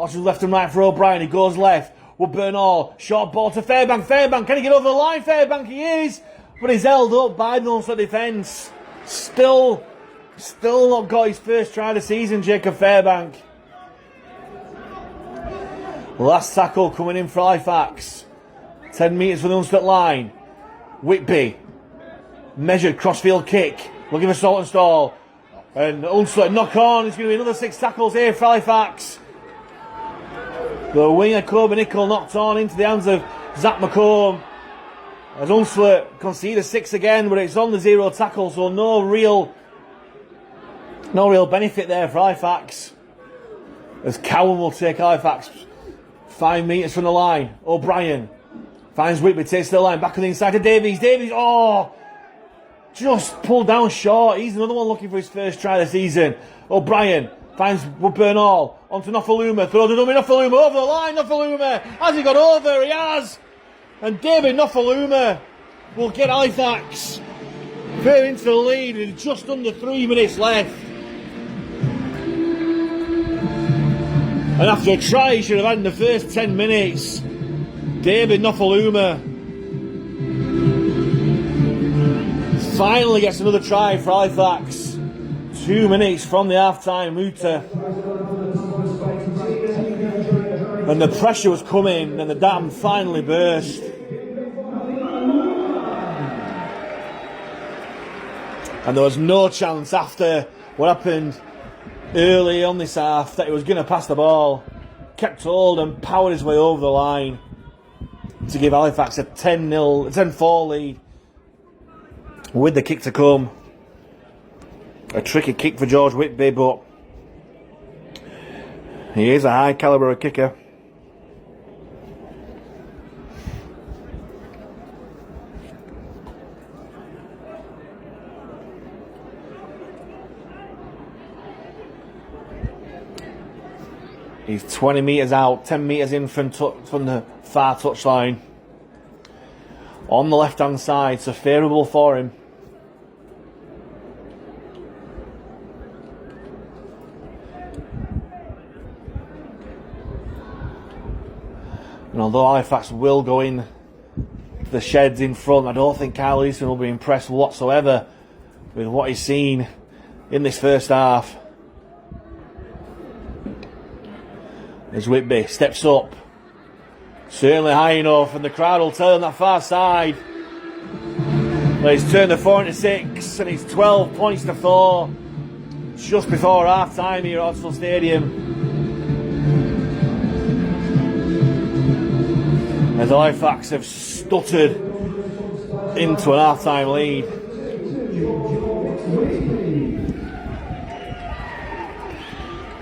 Options left and right for O'Brien. He goes left. Woodburn Hall. Short ball to Fairbank. Fairbank, can he get over the line? Fairbank, he is. But he's held up by the Hunslet defence. Still not got his first try of the season, Jacob Fairbank. Last tackle coming in for Halifax. 10 metres from the Hunslet line. Whitby. Measured crossfield kick. Looking for Saltonstall. And Hunslet knock on. It's going to be another 6 tackles here for Halifax. The winger Kobe Nicol knocked on into the hands of Zach McComb. As Hunslet concede a 6 again, but it's on the 0 tackle, so no real benefit there for Halifax. As Cowan will take Halifax 5 metres from the line. O'Brien finds Whitby, takes the line, back on the inside to Davies. Davies, just pulled down short. He's another one looking for his first try of the season. O'Brien finds Woodburn Hall onto Nofaluma. Throws the dummy. Nofaluma over the line. Nofaluma, has he got over? He has. And David Nofaluma will get Halifax further into the lead with just under 3 minutes left. And after a try he should have had in the first 10 minutes, David Nofaluma finally gets another try for Halifax. 2 minutes from the half-time hooter. And the pressure was coming and the dam finally burst. And there was no chance after what happened early on this half that he was going to pass the ball. Kept hold and powered his way over the line to give Halifax a 10-4 lead. With the kick to come. A tricky kick for George Whitby, but he is a high calibre kicker. He's 20 metres out, 10 metres in from the far touchline. On the left-hand side, so favourable for him. And although Halifax will go in the sheds in front, I don't think Kyle Easton will be impressed whatsoever with what he's seen in this first half. As Whitby steps up, certainly high enough, and the crowd will tell him that far side. Well, he's turned the 4 into 6, and he's 12 points to 4, just before half time here at Odsal Stadium. As Halifax have stuttered into an half time lead.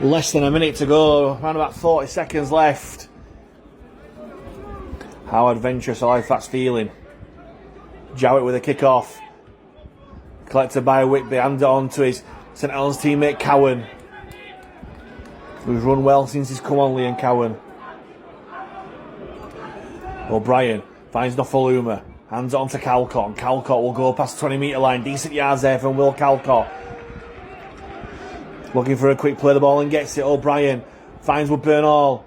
Less than a minute to go, around about 40 seconds left. How adventurous Halifax feeling. Jowett with a kick-off. Collected by Whitby, hand it on to his St Helens teammate Cowan, who's run well since he's come on, Liam Cowan. O'Brien finds Nofaluma, hands it on to Calcott, and Calcott will go past the 20-metre line. Decent yards there from Will Calcott. Looking for a quick play the ball and gets it. O'Brien finds Woodburn Hall.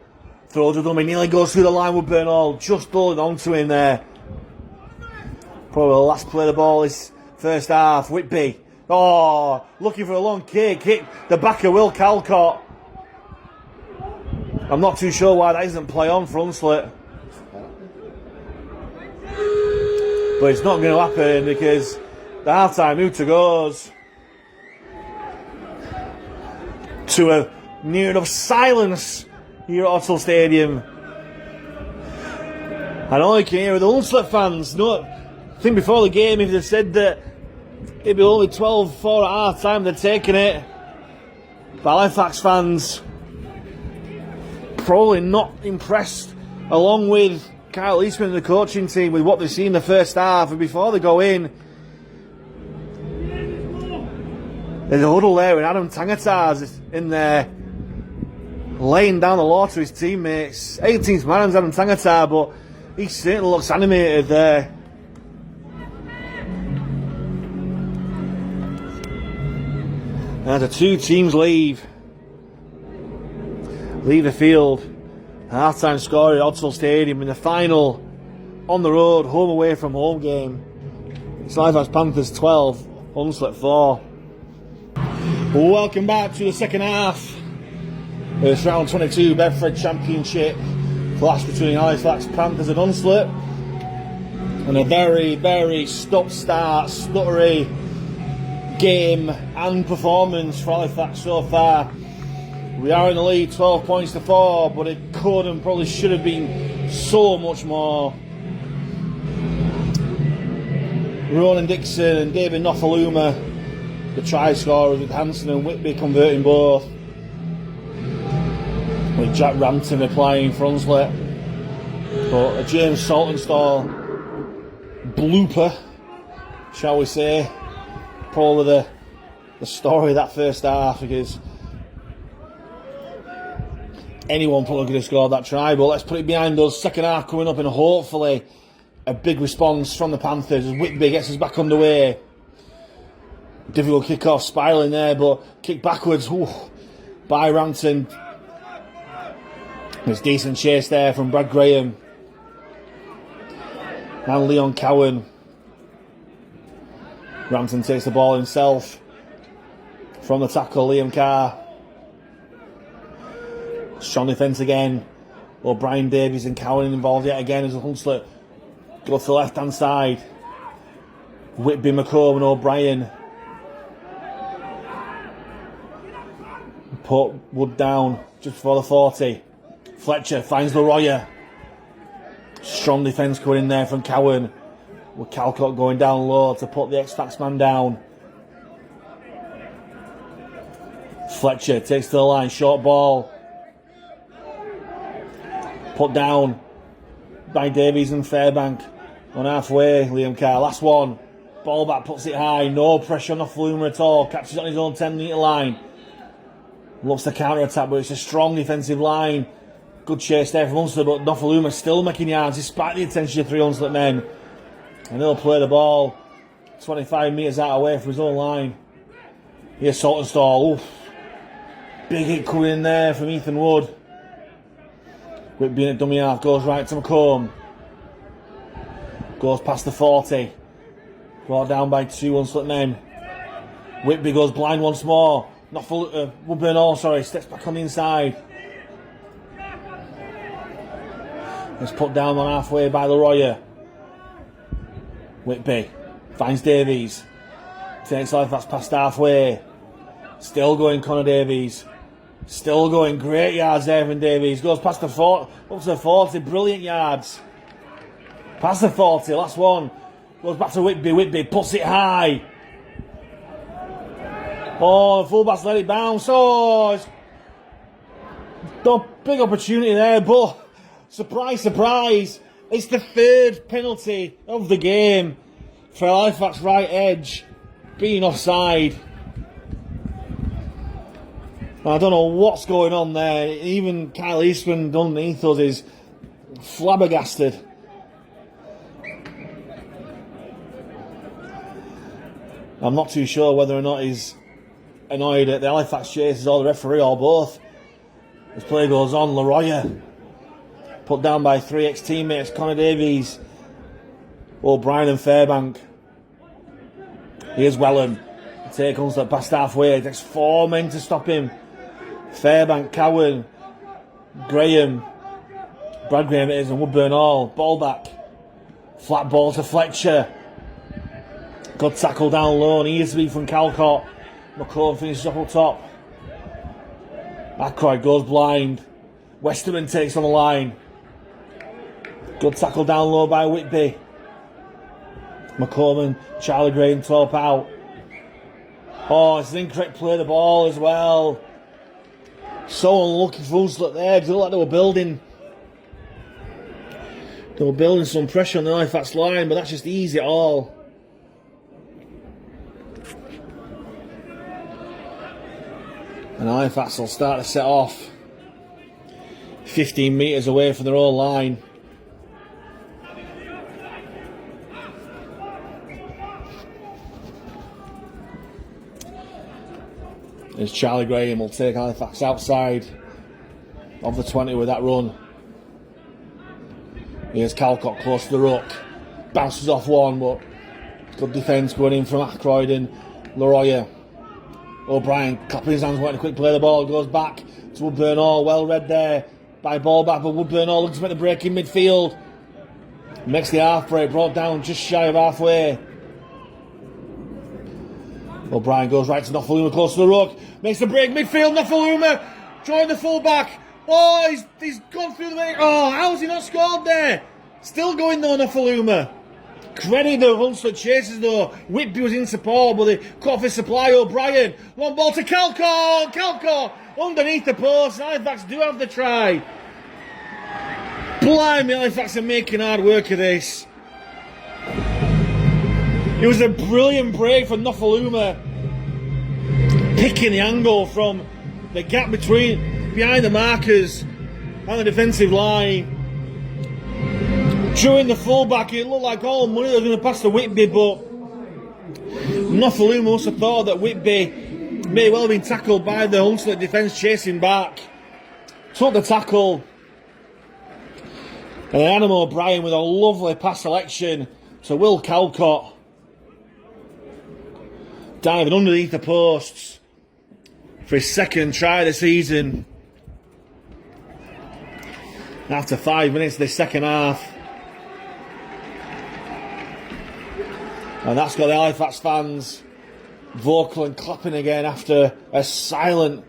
Throws with him, he nearly goes through the line. Woodburn Hall just holding on to him there. Probably the last play the ball is first half. Whitby. Oh, looking for a long kick. Hit the back of Will Calcott. I'm not too sure why that isn't play on for Hunslet. But it's not going to happen because the half-time hooter goes to a near enough silence here at Odsal Stadium. And all you can hear are the Hunslet fans. No, I think before the game, if they said that it'd be only 12-4 at half-time, they're taking it. But Halifax fans probably not impressed, along with Kyle Eastman and the coaching team, with what they've seen in the first half. And before they go in, there's a huddle there with Adam Tangatar's in there, laying down the law to his teammates. 18th man's Adam Tangatar, but he certainly looks animated there. And the two teams leave the field. Half-time score at Odsal Stadium in the final on the road, home away from home game. It's Halifax Panthers 12, Hunslet 4. Welcome back to the second half. It's round 22 Betfred Championship clash between Halifax Panthers and Hunslet. And a very, very stop-start, stuttery game and performance for Halifax so far. We are in the lead, 12 points to 4, but it could and probably should have been so much more. Ronan Dixon and David Nofaluma, the try scorers, with Hanson and Whitby converting both. With Jack Rampton replying for Hunslet. But a James Saltonstall blooper, shall we say. Probably the story of that first half, because anyone probably could have scored that try, but let's put it behind us. Second half coming up, and hopefully a big response from the Panthers as Whitby gets us back underway. Difficult kick-off, spiralling there, but kick backwards by Rampton. There's decent chase there from Brad Graham and Leon Cowan. Rampton takes the ball himself from the tackle, Liam Carr. Strong defence again. O'Brien, Davies and Cowan involved yet again as the Hunslet go to the left-hand side. Whitby, McComb and O'Brien. Put Wood down just before the 40. Fletcher finds Leroyer. Strong defence coming in there from Cowan. With Calcott going down low to put the X-Fax man down. Fletcher takes to the line, short ball. Put down by Davies and Fairbank on halfway. Liam Carr, last one. Ball back, puts it high. No pressure on the Flumer at all. Catches on his own 10-metre line. Looks to counter-attack, but it's a strong defensive line. Good chase there from Hunslet, but Nofaluma still making yards despite the attention of 3 Hunslet men. And he'll play the ball 25 metres out away from his own line. Here's Saltonstall. Oof. Big hit coming in there from Ethan Wood. Whitby in at dummy half, goes right to McComb. Goes past the 40. Brought down by 2 Hunslet men. Whitby goes blind once more. Not full. Woodburn Hall, sorry, steps back on the inside. It's put down on halfway by Leroy. Whitby finds Davies. Takes Halifax past halfway. Still going Connor Davies. Still going. Great yards there from Davies. Goes past the 40, up to the 40. Brilliant yards. Past the 40. Last one. Goes back to Whitby. Whitby puts it high. Oh, the fullback's let it bounce. Oh, it's no big opportunity there, but surprise, surprise. It's the third penalty of the game for Halifax right edge being offside. I don't know what's going on there. Even Kyle Eastman underneath us is flabbergasted. I'm not too sure whether or not he's annoyed at the Halifax chasers or the referee or both. As play goes on, Leroy put down by 3 ex-teammates, Connor Davies, O'Brien and Fairbank. Here's Wellham. Take Hunslet past halfway. It takes 4 men to stop him. Fairbank, Cowan, Graham, Brad Graham it is, and Woodburn Hall. Ball back. Flat ball to Fletcher. Good tackle down low, and he is to be from Calcott. McCone finishes up top. Ackroyd goes blind. Westerman takes on the line. Good tackle down low by Whitby. McCorman, Charlie Graham top out. Oh, it's an incorrect play of the ball as well. So unlucky for Hunslet there, because it looked like they were building some pressure on the Halifax line, but that's just easy at all. And Halifax will start to set off 15 metres away from their own line. As Charlie Graham will take Halifax outside of the 20 with that run. Here's Calcott close to the ruck. Bounces off one, but good defence going in from Ackroyd and Leroy. O'Brien clapping his hands, wanting to quick play the ball. Goes back to Woodburn Hall. Well read there by ball back, but Woodburn Hall looks to make the break in midfield. Makes the half break, brought down just shy of halfway. O'Brien goes right to Nofaluma, close to the ruck. Makes the break midfield. Nofaluma drawing the full back. Oh, he's gone through the way. Oh, how's he not scored there? Still going though, Nofaluma. Credit the Hunslet chasers though. Whitby was in support, but they cut off his supply. O'Brien. Long ball to Calcott. Calcott underneath the post. Halifax do have the try. Blimey, Halifax are making hard work of this. It was a brilliant break for Nofaluma. Picking the angle from the gap behind the markers and the defensive line. During the fullback, it looked like all money was going to pass to Whitby, but Nofaluma must have thought that Whitby may well have been tackled by the Hunslet defence chasing back. Took the tackle. And Adam O'Brien with a lovely pass selection to Will Calcott. Diving underneath the posts for his second try of the season. After 5 minutes of the second half. And that's got the Halifax fans vocal and clapping again after a silent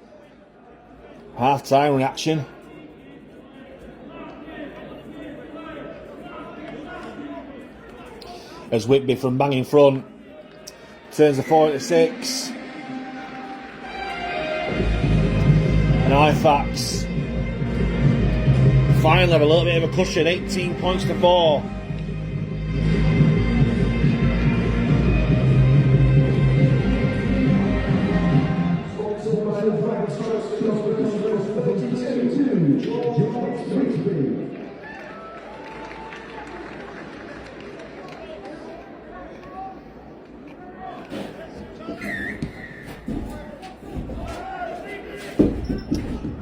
half-time reaction. As Whitby from bang in front turns the 4-6. And Halifax finally have a little bit of a cushion, 18 points to 4.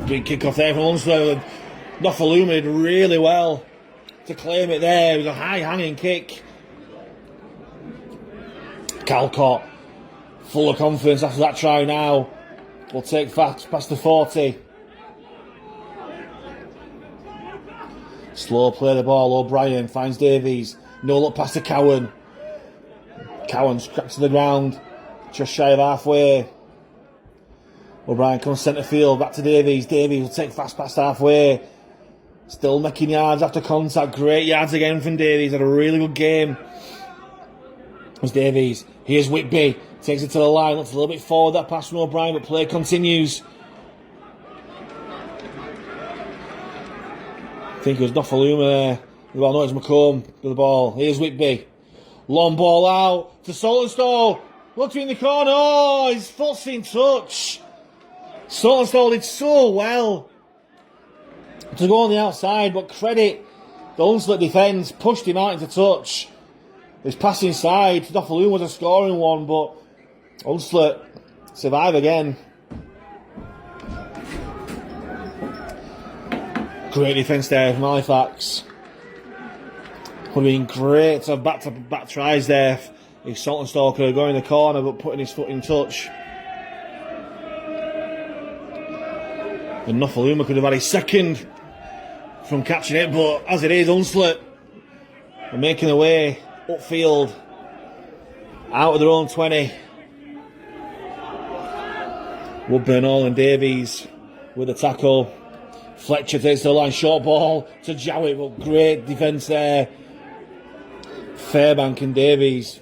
Big kick off there from Hunslet. Nofaluma did really well to claim it there. It was a high hanging kick. Calcott full of confidence after that try now. We'll take fast past the 40. Slow play the ball. O'Brien finds Davies. No look past to Cowan. Cowan scraps to the ground. Just shy of halfway. O'Brien comes centre field. Back to Davies. Davies will take fast past halfway. Still making yards after contact. Great yards again from Davies. Had a really good game. There's Davies. Here's Whitby. Takes it to the line. Looks a little bit forward that pass from O'Brien, but play continues. I think it was Nofaluma there. Well, no, it's McComb with the ball. Here's Whitby. Long ball out to Saltonstall. Looked in the corner. Oh, his foot's in touch. Saltonstall did so well to go on the outside, but credit the Hunslet defence. Pushed him out into touch. His pass inside. Nofaluma was a scoring one, but Hunslet survive again. Great defence there from Halifax. Would have been great to have back-to-back tries there if Saltonstall could have gone in the corner but putting his foot in touch. And Nofaluma could have had his second from catching it, but as it is, Hunslet are making their way upfield out of their own 20. Woodburn, All and Davies with the tackle. Fletcher takes the line, short ball to Jowett, but great defence there. Fairbank and Davies.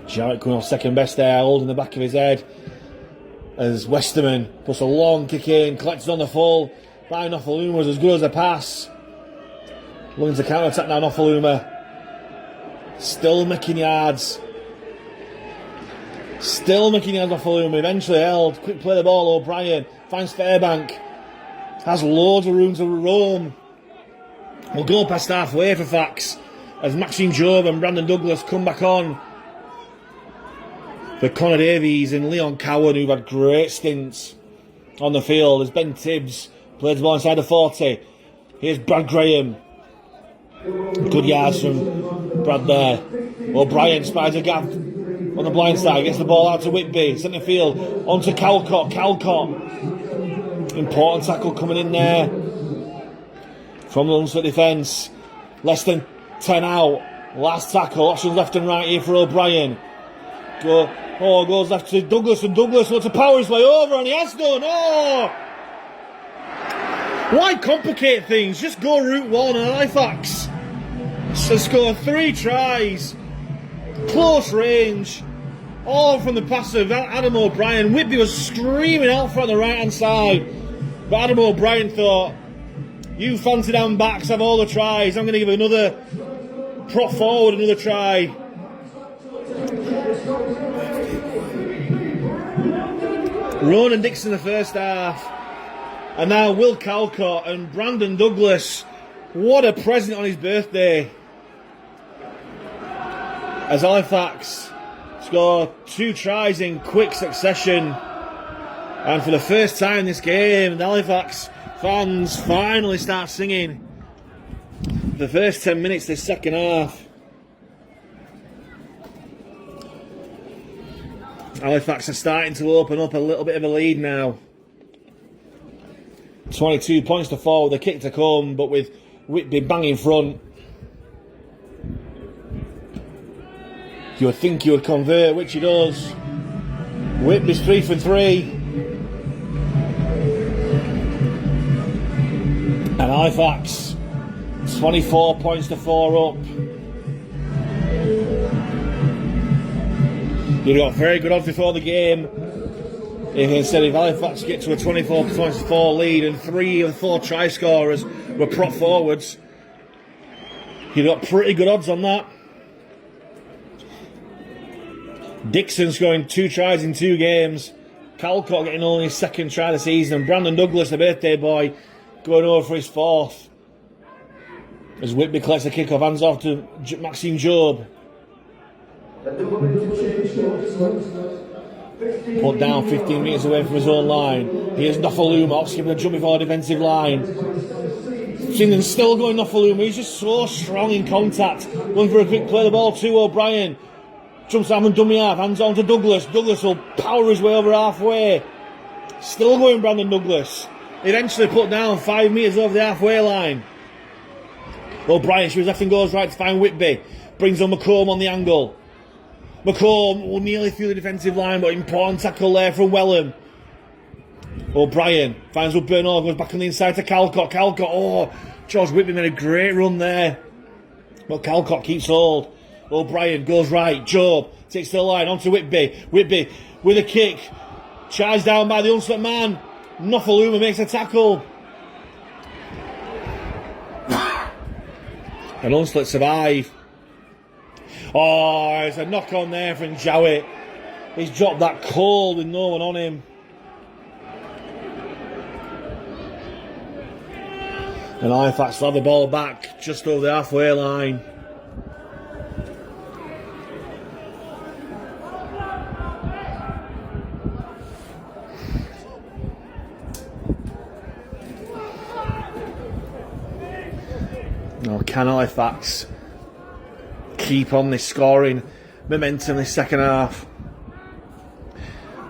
Jowett coming off second best there, holding the back of his head. As Westerman puts a long kick in, collected on the full. By Nofaluma was as good as a pass. Looking to counter attack now, Nofaluma. Still making yards. Nofaluma. Eventually held. Quick play the ball. O'Brien finds Fairbank. Has loads of room to roam. We'll go past halfway for Fax as Maxine Job and Brandon Douglas come back on for Connor Davies and Leon Cowan, who've had great stints on the field. As Ben Tibbs plays the ball inside the 40. Here's Brad Graham. Good yards from Brad there. O'Brien spies a gap on the blind side. Gets the ball out to Whitby. Centre field. On to Calcott. Important tackle coming in there from the Hunslet defence. Less than 10 out. Last tackle. Options left and right here for O'Brien. Goes left to Douglas, and Douglas wants to power his way over, and he has done. Oh! Why complicate things? Just go route one and Halifax. So score 3 tries. Close range. All from the pass of Adam O'Brien. Whitby was screaming out front on the right hand side. But Adam O'Brien thought, you fancy down backs have all the tries. I'm going to give another prop forward, another try. Ronan Dixon the first half. And now Will Calcott and Brandon Douglas. What a present on his birthday. As Halifax score 2 tries in quick succession. And for the first time in this game, the Halifax fans finally start singing. The first 10 minutes this second half. Halifax are starting to open up a little bit of a lead now. 22 points to 4 with a kick to come, but with Whitby bang in front. You would think he would convert, which he does. Whitby's 3 for 3. And Halifax 24 points to 4 up. You'd got very good odds before the game. If Halifax get to a 24 points to 4 lead and 3 of the 4 try scorers were prop forwards, you'd got pretty good odds on that. Dixon scoring 2 tries in 2 games. Calcott getting only his 2nd try of the season. And Brandon Douglas, the birthday boy, going over for his 4th. As Whitby collects a kick-off, hands off to Maxine Job. Put down 15 metres away from his own line. Here's Nofaluma, skipping a jump before the defensive line. Shindon still going Nofaluma. He's just so strong in contact. Going for a quick play the ball to O'Brien. Jumps out and dummy half, hands on to Douglas. Douglas will power his way over halfway. Still going Brandon Douglas. Eventually put down 5 metres over the halfway line. O'Brien, she was left and goes right to find Whitby. Brings on McComb on the angle. McComb will nearly through the defensive line, but important tackle there from Wellham. O'Brien finds Woodburn Hall, goes back on the inside to Calcott. Calcott, oh, George Whitby made a great run there. But Calcott keeps hold. O'Brien goes right. Job takes the line onto Whitby. Whitby with a kick. Charged down by the Hunslet man. Nofaluma makes a tackle. And Hunslet survive. Oh, there's a knock on there from Jowett. He's dropped that cold with no one on him. And Halifax will have the ball back just over the halfway line. Now, can Halifax keep on this scoring momentum this second half?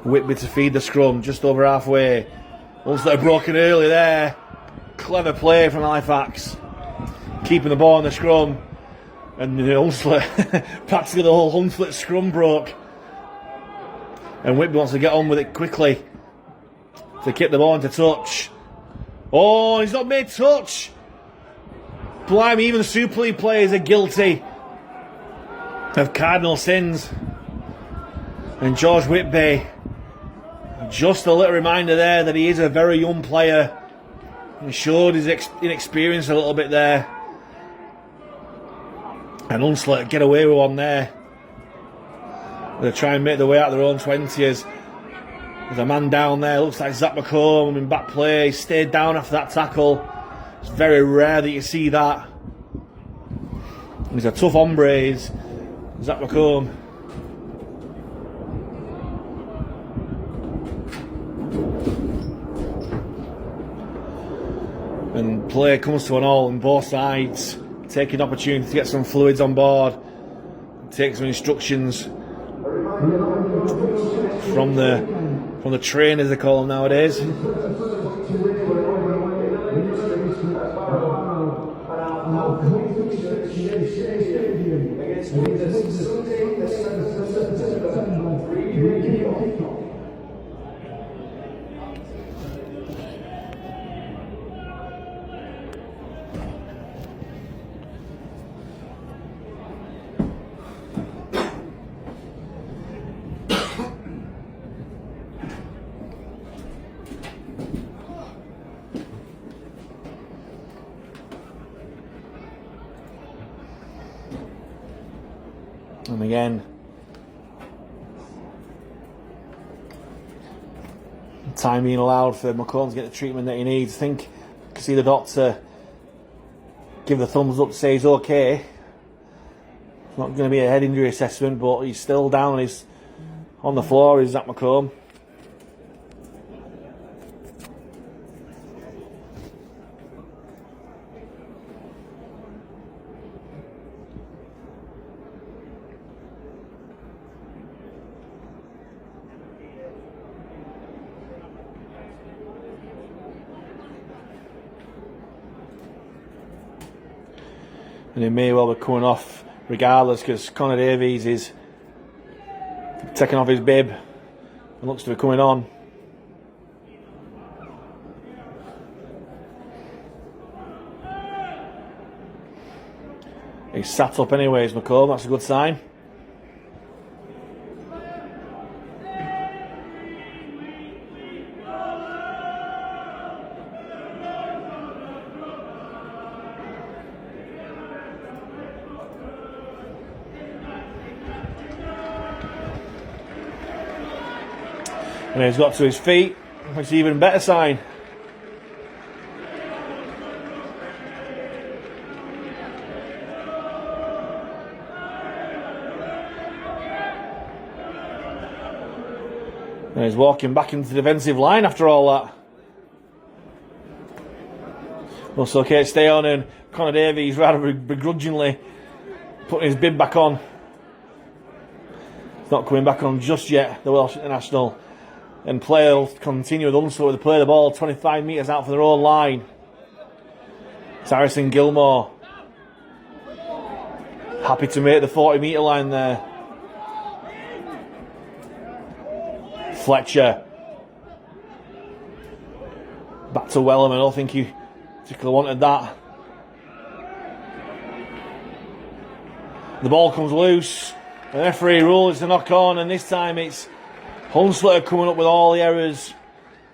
Whitby to feed the scrum just over halfway. Hunslet broken early there. Clever play from Halifax. Keeping the ball in the scrum. And Hunslet, practically the whole Hunslet scrum broke. And Whitby wants to get on with it quickly to keep the ball into touch. Oh, he's not made touch. Blimey, even the Super League players are guilty of cardinal sins. And George Whitby, just a little reminder there that he is a very young player. He showed his inexperience a little bit there. And Hunslet get away with one there. They'll try and make their way out of their own 20s. There's a man down there, looks like Zach McComb in back play. He stayed down after that tackle. It's very rare that you see that. And he's a tough hombre, Zach McComb. And play comes to an all on both sides. Taking opportunity to get some fluids on board. Take some instructions from the trainers, they call them nowadays. And again, time being allowed for McComb to get the treatment that he needs. I think you can see the doctor give the thumbs up to say he's okay. It's not going to be a head injury assessment, but he's still down. He's on the floor, is Zach McComb. And he may well be coming off regardless, because Connor Davies is taking off his bib and looks to be coming on. He's sat up anyways, McComb, that's a good sign. And he's got to his feet, which is even a better sign. And he's walking back into the defensive line after all that. Looks okay to stay on, and Connor Davies rather begrudgingly putting his bib back on. Not coming back on just yet, the Welsh international. And play will continue with Hunslet to play the ball 25 metres out for their own line. It's Harrison Gilmore. Happy to make the 40 metre line there. Fletcher. Back to Wellham. I don't think he particularly wanted that. The ball comes loose. The referee rules it's a knock on, and this time it's Hunslet coming up with all the errors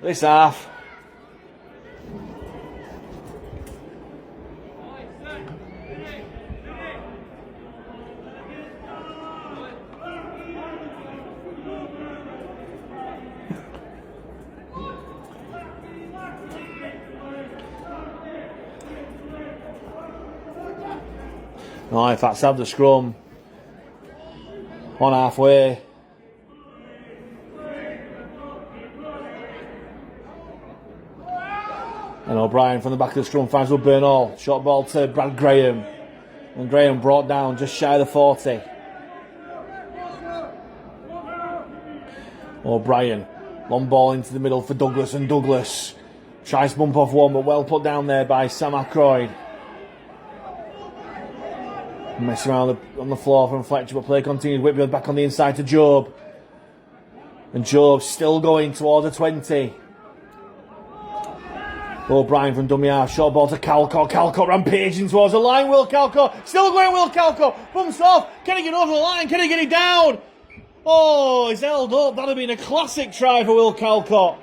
this half. Halifax have the scrum on halfway. And O'Brien from the back of the scrum finds Woodburn Hall. Short ball to Brad Graham. And Graham brought down just shy of the 40. O'Brien. Long ball into the middle for Douglas, and Douglas tries to bump off one, but well put down there by Sam Ackroyd. Messing around on the floor from Fletcher, but play continues. Whitfield back on the inside to Job. And Job still going towards the 20. O'Brien from dummy half. Short ball to Calcott. Calcott rampaging towards the line. Will Calcott. Still going Will Calcott. Bumps off. Can he get over the line? Can he get it down? Oh, he's held up. That would have been a classic try for Will Calcott.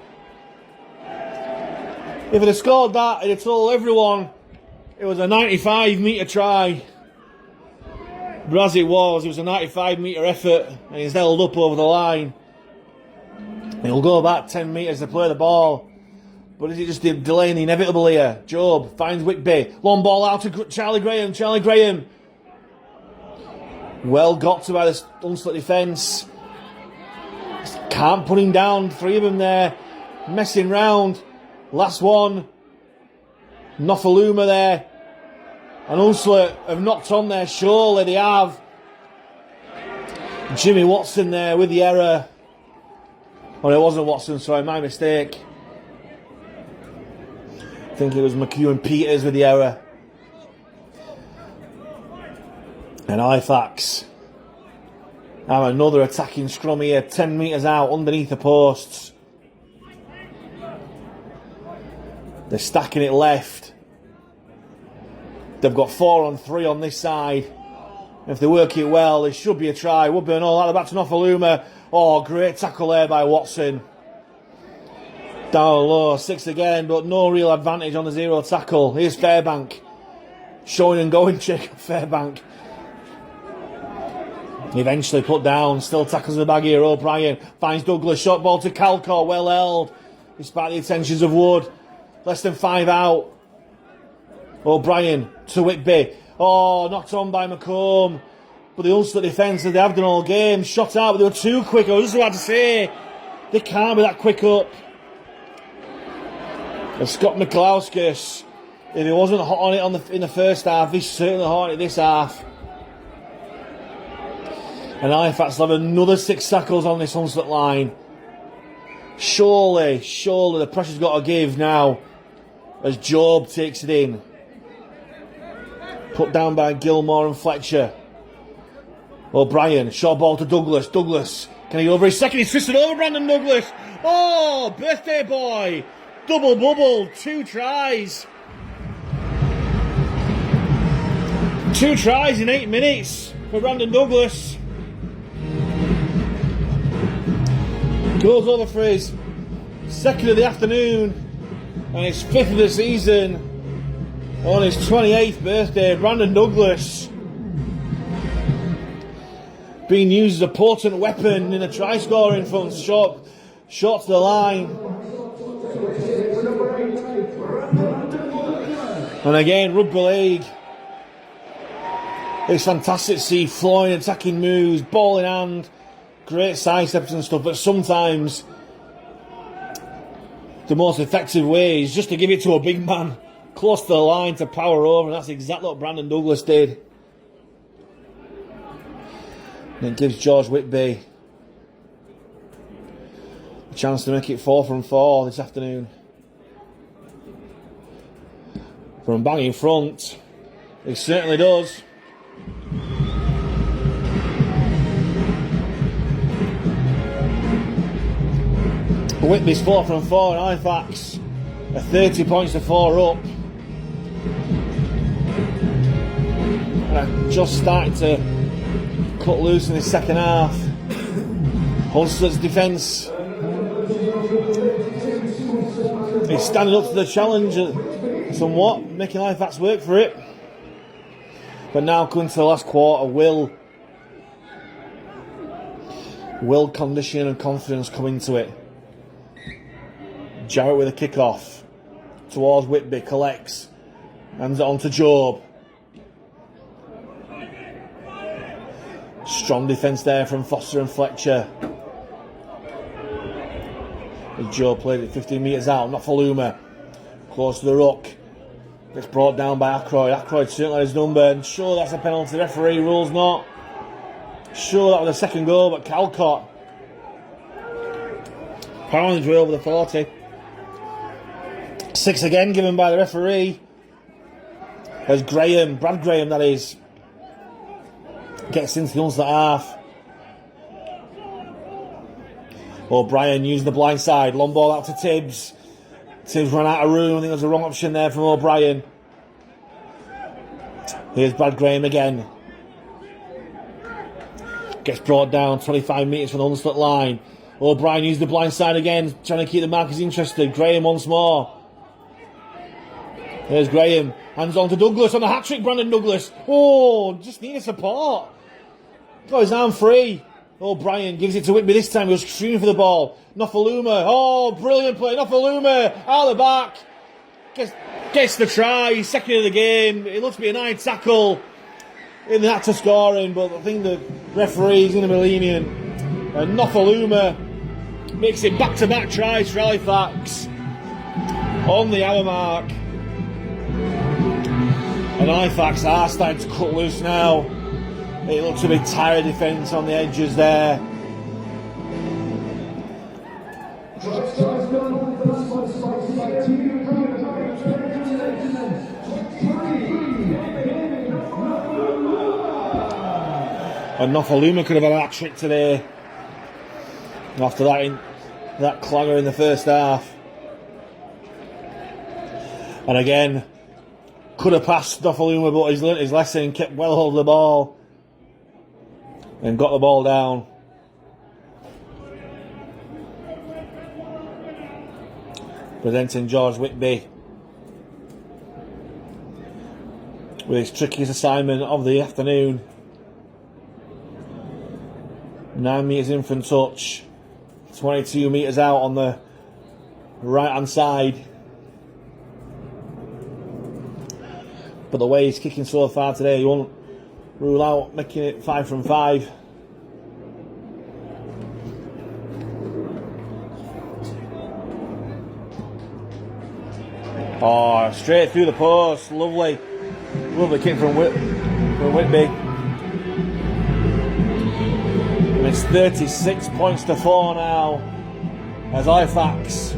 If he'd have scored that, he'd have told everyone it was a 95 metre try. But as it was a 95 metre effort, and he's held up over the line. He'll go back 10 metres to play the ball. But is it just delaying the inevitable here? Job finds Whitby. Long ball out to Charlie Graham. Charlie Graham. Well got to by the Hunslet defence. Can't put him down. 3 of them there. Messing round. Last one. Nofaluma there. And Hunslet have knocked on there. Surely they have. Jimmy Watson there with the error. Oh, it wasn't Watson, sorry, my mistake. I think it was McHugh Peters with the error. And Halifax have another attacking scrum here, 10 metres out underneath the posts. They're stacking it left. They've got 4 on 3 on this side. If they work it well, there should be a try. Woodburn all out the back to Nofaluma. Oh, great tackle there by Watson. Down low, 6 again, but no real advantage on the 0 tackle. Here's Fairbank. Showing and going check Fairbank. Eventually put down, still tackles the bag here. O'Brien finds Douglas, shot ball to Calcott, well held. Despite the attentions of Wood. Less than 5 out. O'Brien to Whitby. Oh, knocked on by McComb. But the Hunslet defence, they have done all game. Shot out, but they were too quick. I was just about to say, they can't be that quick up. And Scott McLauskas, if he wasn't hot on it in the first half, he's certainly hot on it this half. And Halifax will have another 6 tackles on this Hunslet line. Surely the pressure's got to give now as Job takes it in. Put down by Gilmore and Fletcher. O'Brien, short ball to Douglas. Douglas, can he go over his second? He's twisted over Brandon Douglas. Oh, birthday boy. Double bubble, 2 tries. 2 tries in 8 minutes for Brandon Douglas. Goes over for his 2nd of the afternoon and his 5th of the season on his 28th birthday. Brandon Douglas being used as a potent weapon in a try scoring front, short to the line. And again, rugby league. It's fantastic to see flowing attacking moves, ball in hand, great side steps and stuff, but sometimes the most effective way is just to give it to a big man close to the line to power over, and that's exactly what Brandon Douglas did. And it gives George Whitby chance to make it 4 from 4 this afternoon. From bang in front, it certainly does. Whitby's 4 from 4 and Halifax are 30 points to 4 up. And I'm just starting to cut loose in the second half. Hunslet's defence is standing up to the challenge somewhat, making Halifax work for it. But now coming to the last quarter, will condition and confidence come into it. Jarrett with a kick-off towards Whitby, collects, hands it on to Job. Strong defence there from Foster and Fletcher. Job played it 15 metres out, Nofaluma close to the ruck. Gets brought down by Ackroyd. Ackroyd certainly had his number, and sure that's a penalty. Referee rules not. Sure that was a second goal, but Calcott pounded way over the 40. 6 again given by the referee. As Graham, Brad Graham that is, gets into the Hunslet half. O'Brien using the blind side. Long ball out to Tibbs. Tibbs ran out of room. I think there's a wrong option there from O'Brien. Here's Brad Graham again. Gets brought down 25 metres from the Hunslet line. O'Brien used the blind side again, trying to keep the markers interested. Graham once more. There's Graham. Hands on to Douglas on the hat-trick, Brandon Douglas. Oh, just needed support. Got his arm free. O'Brien gives it to Whitby this time. He was screaming for the ball. Nofaluma. Oh, brilliant play. Nofaluma out the back. Gets the try. He's second of the game. It looks to be a 9 tackle in the act of scoring, but I think the referee is going to be lenient. And Nofaluma makes it back-to-back tries for Halifax on the hour mark. And Halifax are starting to cut loose now. It looks a bit tired defence on the edges there. And Nofaluma could have had a hat trick today after that clanger in the first half. And again, could have passed Nofaluma, but he's learnt his lesson, kept well hold of the ball and got the ball down. Presenting George Whitby with his trickiest assignment of the afternoon. 9 metres in from touch, 22 metres out on the right hand side. But the way he's kicking so far today, he won't rule out making it 5 from 5. Oh, straight through the post. Lovely kick from Whitby. And it's 36 points to 4 now as Halifax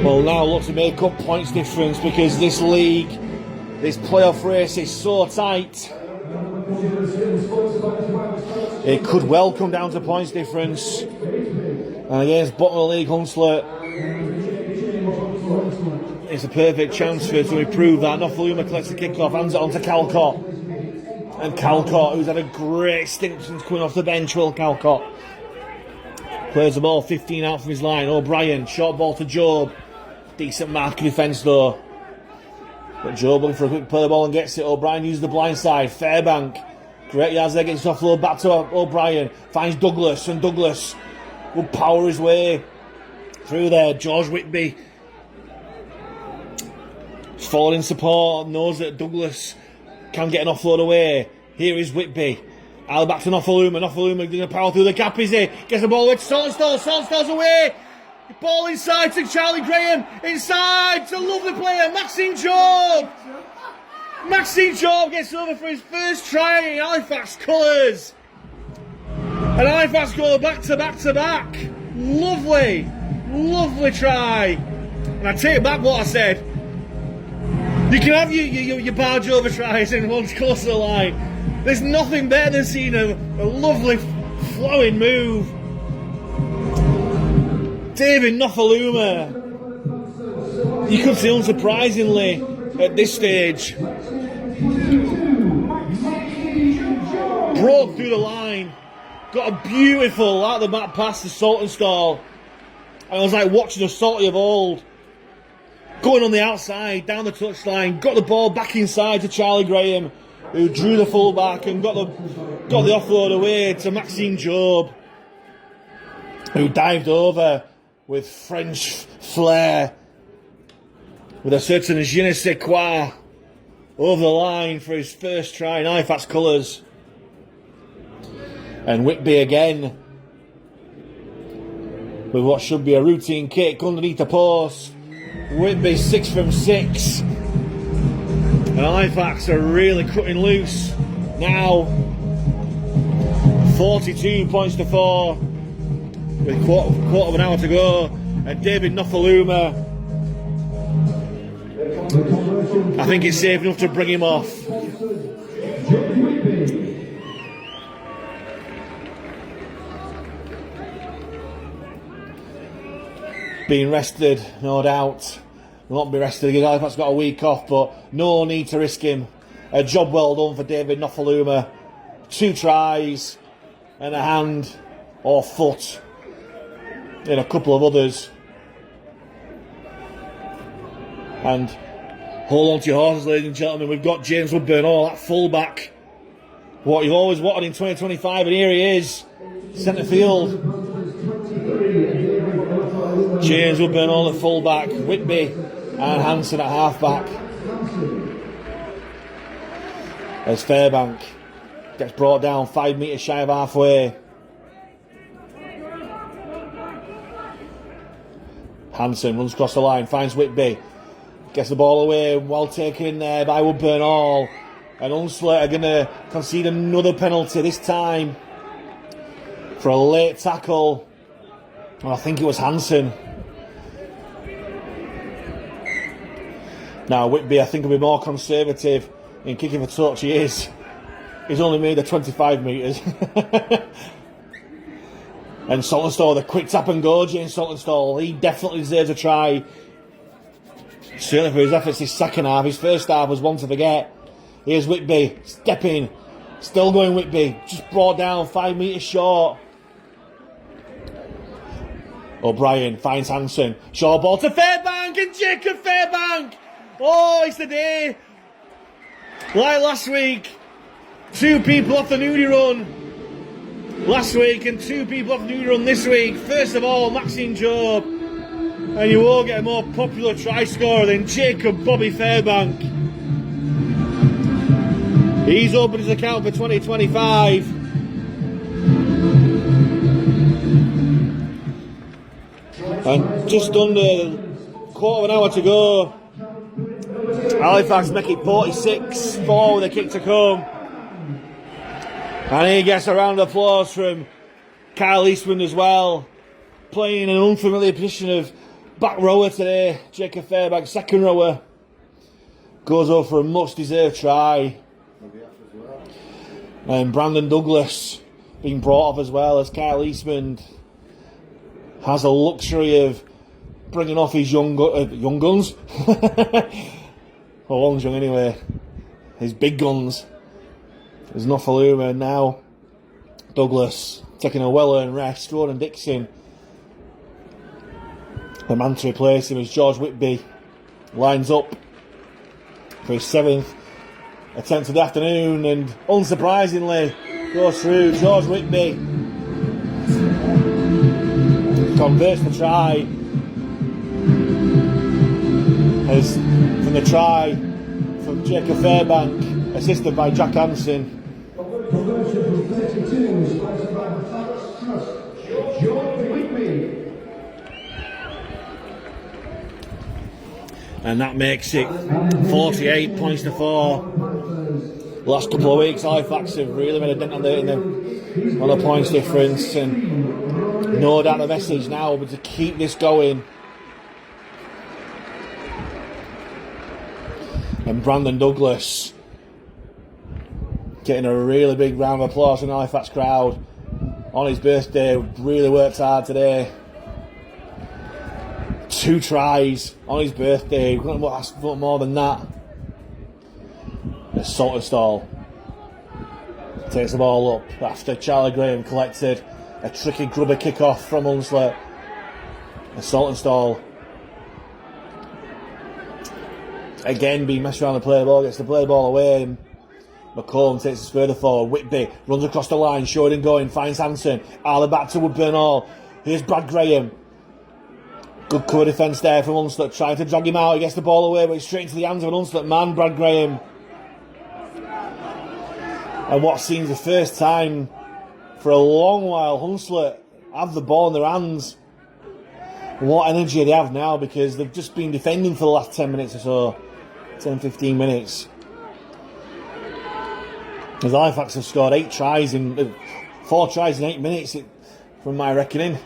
will now look to make up points difference, because this league, this playoff race is so tight. It could well come down to points difference. And against bottom of the league Hunslet, it's a perfect chance for it to improve that. Nofaluma collects the kick-off, hands it on to Calcott. And Calcott, who's had a great stint since coming off the bench, Will Calcott, plays the ball 15 out from his line. O'Brien, short ball to Job. Decent mark defence though. But Job looking for a quick play the ball and gets it. O'Brien uses the blind side. Fairbank. Great yards there, gets it offload back to O'Brien. Finds Douglas, and Douglas will power his way through there. George Whitby falling support, knows that Douglas can get an offload away. Here is Whitby. Out back to Nofaluma. Nofaluma doing a power through the gap, is he? Gets the ball away to Saltonstall. Saltonstall's away. Ball inside to Charlie Graham. Inside. It's a lovely player. Maxine Job. Maxine Job gets over for his first try in Halifax colours. And Halifax go back to back to back. Lovely, lovely try. And I take back what I said. You can have your barge over tries and one's close to the line. There's nothing better than seeing a lovely flowing move. David Nofaluma, you could say unsurprisingly at this stage, broke through the line, got a beautiful out the back pass to Saltonstall. I was like watching a Salty of old, going on the outside, down the touchline, got the ball back inside to Charlie Graham, who drew the fullback and got the offload away to Maxime Job, who dived over with French flair, with a certain je ne sais quoi, over the line for his first try in Halifax colours. And Whitby again, with what should be a routine kick underneath the post. Whitby 6 from 6. And Halifax are really cutting loose now. 42 points to 4 with quarter of an hour to go. And David Nofaluma, I think it's safe enough to bring him off. Being rested, no doubt. Will not be rested again. Halifax got a week off, but no need to risk him. A job well done for David Nofaluma. 2 tries and a hand or foot in a couple of others. And hold on to your horses, ladies and gentlemen. We've got James Woodburn, that fullback. What you've always wanted in 2025, and here he is, centre field. James Woodburn at fullback, Whitby and Hanson at halfback. There's Fairbank, gets brought down 5 metres shy of halfway. Hanson runs across the line, finds Whitby, gets the ball away, well taken in there by Woodburn Hall. And Hunslet are going to concede another penalty, this time for a late tackle. Well, I think it was Hanson. Now Whitby, I think, will be more conservative in kicking for touch. He is. He's only made the 25 metres. And Saltonstall, the quick tap and go, James Saltonstall. He definitely deserves a try. Certainly for his efforts this second half. His first half was one to forget. Here's Whitby, stepping. Still going Whitby. Just brought down 5 metres short. O'Brien finds Hanson. Short ball to Fairbank, and Jacob Fairbank. Oh, it's the day. Like last week, 2 people off the nudie run last week and 2 people off the nudie run this week. First of all, Maxime Job. And you won't get a more popular try scorer than Jacob Bobby Fairbank. He's opened his account for 2025. And just under a quarter of an hour to go. Halifax make it 46-4 with a kick to come. And he gets a round of applause from Kyle Eastman as well. Playing in an unfamiliar position of back rower today. Jacob Fairbank, second rower. Goes over for a much-deserved try. And Brandon Douglas being brought off as well, as Kyle Eastman has a luxury of bringing off his young guns. Well, one's young anyway. His big guns. There's Nofaluma now. Douglas taking a well-earned rest. Jordan Dixon, the man to replace him, as George Whitby lines up for his 7th attempt of the afternoon, and unsurprisingly goes through. George Whitby converts the try, as from the try from Jacob Fairbank, assisted by Jack Hanson. And that makes it 48 points to 4. The last couple of weeks, Halifax have really made a dent in the on a points difference, and no doubt the message now, but to keep this going. And Brandon Douglas getting a really big round of applause from the Halifax crowd on his birthday. Really worked hard today. 2 tries on his birthday. Couldn't ask for more than that. Saltonstall takes the ball up after Charlie Graham collected a tricky grubber kick-off from Hunslet. Saltonstall again being messed around the play ball, gets the play ball away, and McCollum takes us further forward. Whitby runs across the line, showing and going, finds Hanson. Arler back to Woodburn Hall. Here's Brad Graham. Good cover defence there from Hunslet, trying to drag him out. He gets the ball away, but it's straight into the hands of an Hunslet man, Brad Graham. And what seems the first time for a long while, Hunslet have the ball in their hands. What energy they have now, because they've just been defending for the last 10 minutes or so. 10-15 minutes. As Halifax have scored 4 tries in 8 minutes, from my reckoning.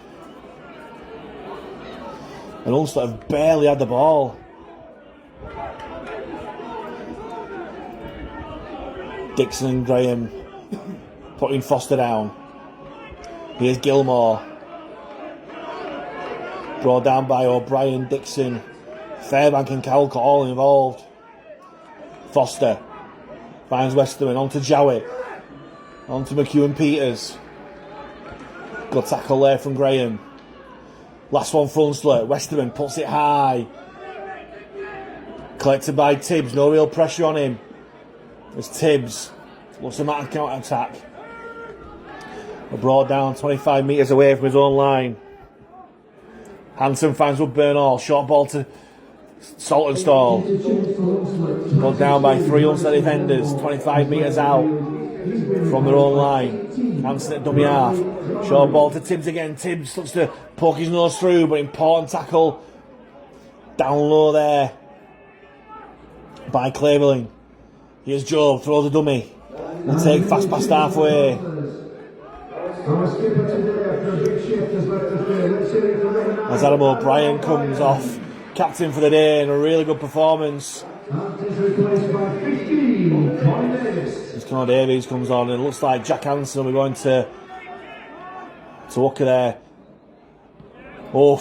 And Hunslet have barely had the ball. Dixon and Graham putting Foster down. Here's Gilmore. Brought down by O'Brien, Dixon, Fairbank and Cowell all involved. Foster finds Westerman, on to Jowett, on to McHugh and Peters. Good tackle there from Graham. Last one for Hunslet. Westerman puts it high. Collected by Tibbs, no real pressure on him. As Tibbs looks a matter counter-attack. Brought down 25 metres away from his own line. Hanson finds Woodburn Hall. Short ball to Saltonstall. Brought down by 3 Hunslet defenders. 25 metres out from their own line. Hanson at dummy half. Short ball to Tibbs again. Tibbs looks to poke his nose through, but important tackle down low there by Cleverling. Here's Job, throws a dummy. Will take fast past halfway. As Adam O'Brien comes off, captain for the day, and a really good performance. As Connor Davies comes on, and it looks like Jack Hanson will be going to Walker there. Oh,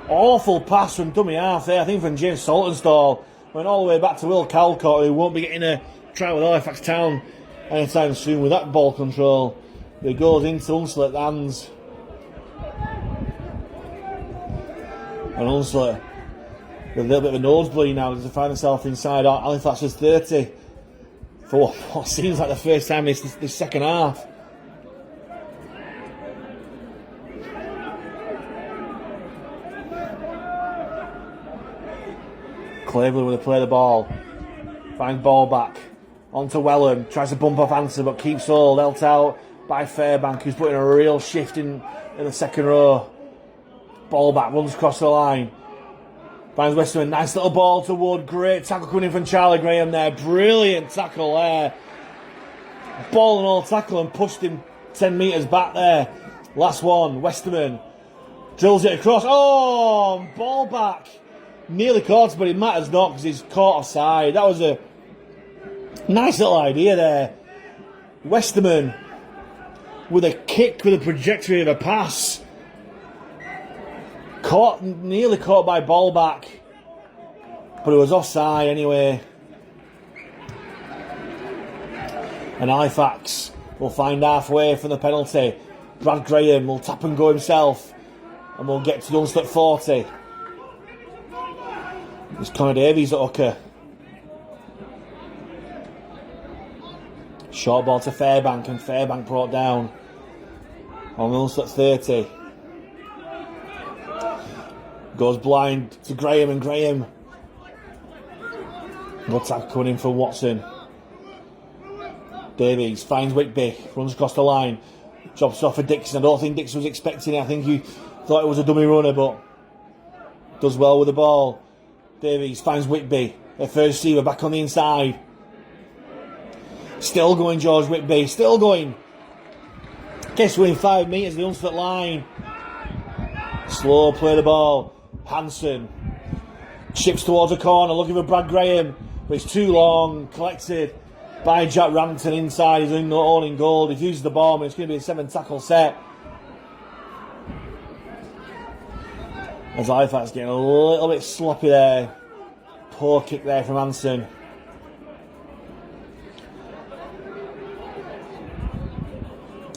awful pass from dummy half there, I think from James Saltonstall. Went all the way back to Will Calcott, who won't be getting a try with Halifax Town anytime soon with that ball control. It goes into Hunslet hands. And Hunslet with a little bit of a nosebleed now as they find themselves inside Halifax's 30 for what seems like the first time this second half. Cleverly with a play the ball. Finds ball back. On to Wellham. Tries to bump off Hanson but keeps hold. Held out by Fairbank, who's putting a real shift in the second row. Ball back. Runs across the line. Finds Westerman. Nice little ball to Wood. Great tackle coming in from Charlie Graham there. Brilliant tackle there. Ball and all tackle and pushed him 10 metres back there. Last one. Westerman. Drills it across. Oh! Ball back. Nearly caught, but it matters not because he's caught offside. That was a nice little idea there. Westerman with a kick with a trajectory of a pass. Nearly caught by ball back, but it was offside anyway. And Halifax will find halfway from the penalty. Brad Graham will tap and go himself, and we'll get to Hunslet 40. It's Connor Davies at hooker. Short ball to Fairbank, and Fairbank brought down on Hunslet 30. Goes blind to Graham, and Graham. No tap coming in from Watson. Davies finds Whitby, runs across the line, drops off for Dixon. I don't think Dixon was expecting it. I think he thought it was a dummy runner, but does well with the ball. Davies finds Whitby, their first receiver, back on the inside. Still going, George Whitby, still going. Kiss within 5 metres of the Hunslet line. Slow play the ball. Hansen chips towards a corner, looking for Brad Graham, but it's too long. Collected by Jack Rampton inside. He's owning goal. He uses the ball, and it's going to be a 7-tackle set. As Halifax getting a little bit sloppy there. Poor kick there from Hansen.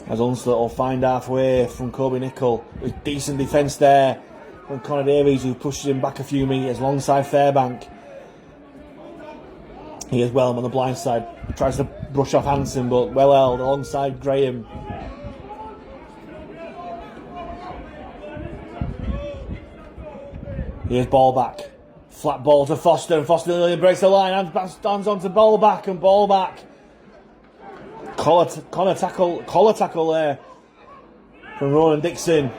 As Hunslet will find halfway from Kobe Nicol. With decent defence there from Connor Davies, who pushes him back a few metres alongside Fairbank. Here's Wellham on the blind side. Tries to brush off Hansen, but well held alongside Graham. Here's ball back. Flat ball to Foster, and Foster nearly breaks the line and stands on to ball back, and ball back. Collar tackle there from Ronan Dixon.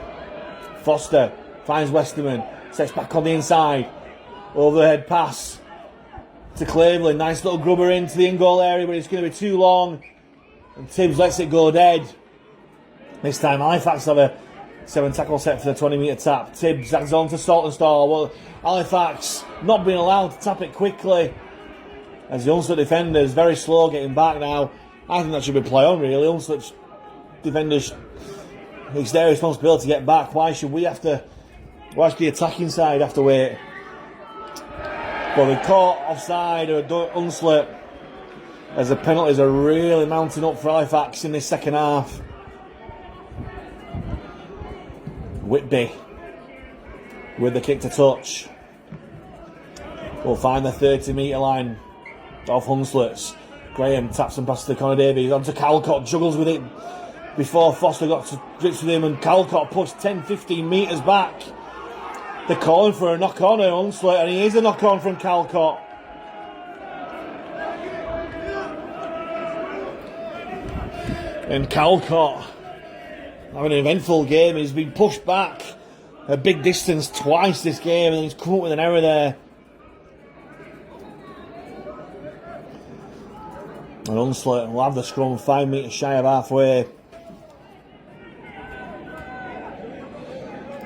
Foster finds Westerman, sets back on the inside. Overhead pass to Cleveland. Nice little grubber into the in-goal area, but it's going to be too long. And Tibbs lets it go dead. This time Halifax have a 7-tackle set for the 20-metre tap. Tibbs adds on to Saltonstall. Well, Halifax not being allowed to tap it quickly. As the Hunslet defenders very slow getting back now. I think that should be play on really. Hunslet's defenders, it's their responsibility to get back. Why should the attacking side have to wait? But they caught offside or Hunslet as the penalties are really mounting up for Halifax in this second half. Whitby with the kick to touch. We'll find the 30-metre line of Hunslet's. Graham taps and passes to Connor Davies. On to Calcott, juggles with it before Foster got to grips with him, and Calcott pushed 10-15 metres back. They're calling for a knock-on at Hunslet, and he is a knock-on from Calcott. And Calcott having an eventful game. He's been pushed back a big distance twice this game, and he's come up with an error there. And Hunslet will have the scrum 5 metres shy of halfway.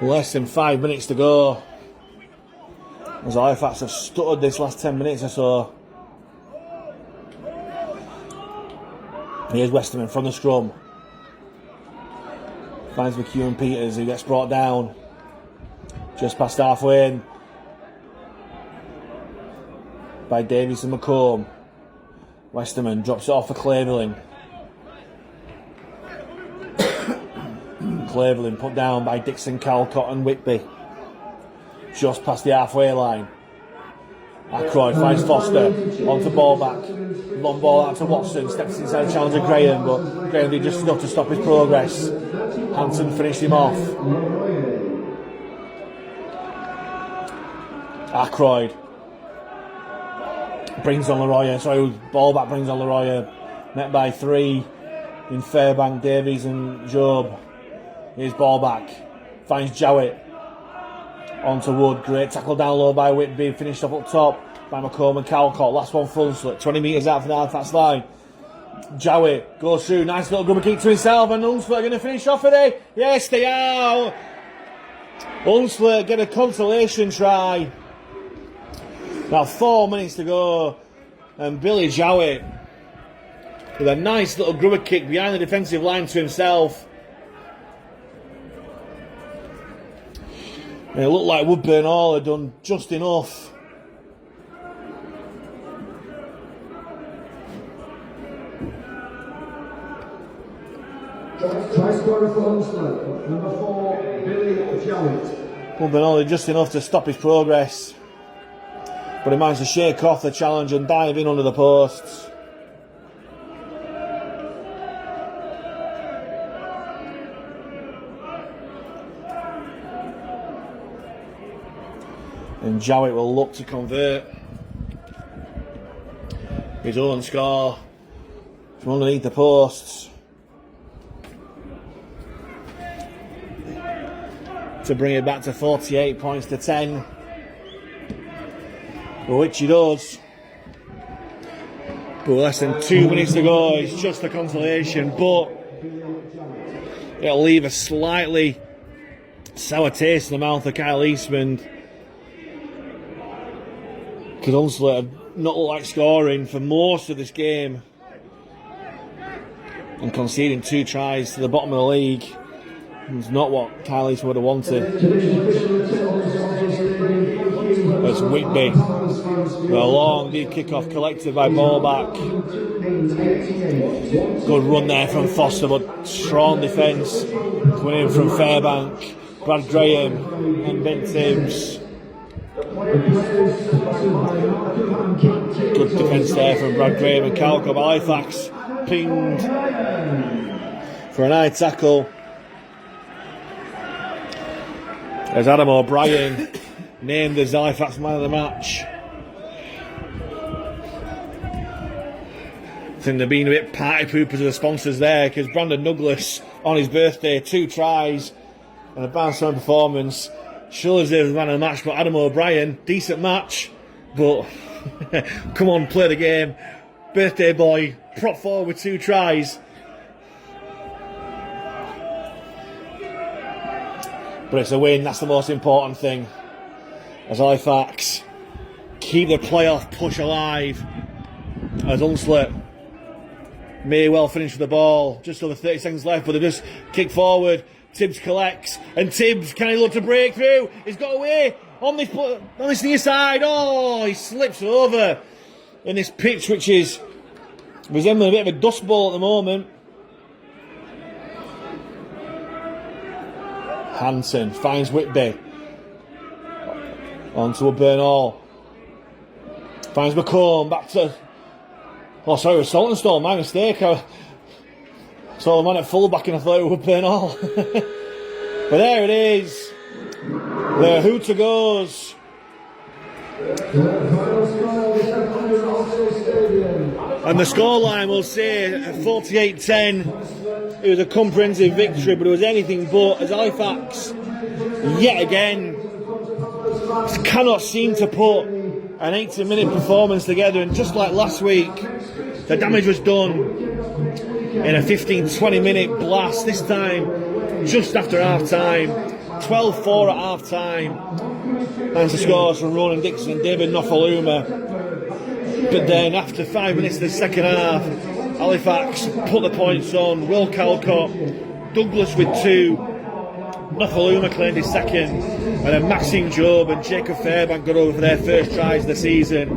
Less than 5 minutes to go. As Halifax have stuttered this last 10 minutes or so. Here's Westerman from the scrum. Finds McHugh and Peters, who gets brought down just past halfway in by Davies and McComb. Westerman drops it off for Cleveland. Cleveland put down by Dixon, Calcott and Whitby. Just past the halfway line. Ackroyd finds Foster onto ball back. Long ball out to Watson. Steps inside the challenger Graham, but Graham did just enough to stop his progress. Hansen finished him off. Ackroyd brings on Leroy. Sorry, ball back brings on Leroy. Met by 3 in Fairbank, Davies and Job. Here's ball back. Finds Jowett. Onto Wood. Great tackle down low by Whitby. Finished up top by McComb and Calcott. Last one for Hunslet. 20 metres out from the Halifax line. Jowett goes through. Nice little grubber kick to himself. And Hunslet are going to finish off today. Yes, they are. Hunslet get a consolation try. Now 4 minutes to go. And Billy Jowett with a nice little grubber kick behind the defensive line to himself. And it looked like Woodburn Hall had done just enough. Try scorer for Hunslet, number 4, Billy Jowett. Woodburn Hall did just enough to stop his progress. But he managed to shake off the challenge and dive in under the posts. And Jowett will look to convert his own score from underneath the posts to bring it back to 48 points to 10, which he does. But less than 2 minutes to go, it's just a consolation. But it'll leave a slightly sour taste in the mouth of Kyle Eastman, because Hunslet have not looked like scoring for most of this game and conceding 2 tries to the bottom of the league. It's not what Kyle Eastman would have wanted. It's Whitby. A long deep kick-off collected by Ballback. Good run there from Foster, but strong defence coming in from Fairbank, Brad Graham and Ben Timms. Good defence there from Brad Graham and Carl Cobb. Halifax pinged for an high tackle as Adam O'Brien named as Halifax man of the match. I think they've been a bit party poopers of the sponsors there, because Brandon Douglas on his birthday 2 tries and a bounce-on performance. Sure as the man of the match, but Adam O'Brien, decent match, but come on, play the game. Birthday boy, prop forward with 2 tries. But it's a win, that's the most important thing. As Halifax keep the playoff push alive, as Hunslet may well finish with the ball. Just over 30 seconds left, but they just kick forward. Tibbs collects, and Tibbs, can he look to break through? He's got away on this near side. Oh, he slips over in this pitch, which is resembling a bit of a dust bowl at the moment. Hansen finds Whitby. On to Woodburn Hall. Finds McComb, back to... Oh, sorry, it was Saltonstall, my mistake. I saw the man at full back and I thought it was Woodburn Hall. But there it is. The hooter goes. And the scoreline will say 48-10. It was a comprehensive victory, but it was anything but, as Halifax yet again cannot seem to put an 80-minute performance together. And just like last week, the damage was done in a 15-20 minute blast. This time just after half time, 12-4 at half time, and the scores from Ronan Dixon and David Nofaluma. But then after 5 minutes of the second half, Halifax put the points on. Will Calcott, Douglas with 2, Nofaluma claimed his second, and then Maxine Job and Jacob Fairbank got over for their first tries of the season.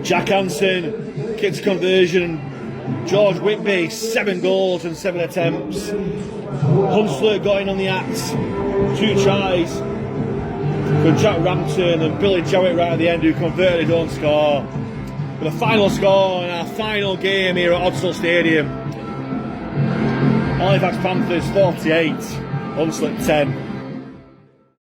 Jack Hansen kicks conversion. George Whitby 7 goals and 7 attempts. Hunslet got in on the act, 2 tries from Jack Rampton and Billy Jowett right at the end, who converted his own score. But the final score in our final game here at Odsal Stadium: Halifax Panthers 48, Hunslet 10.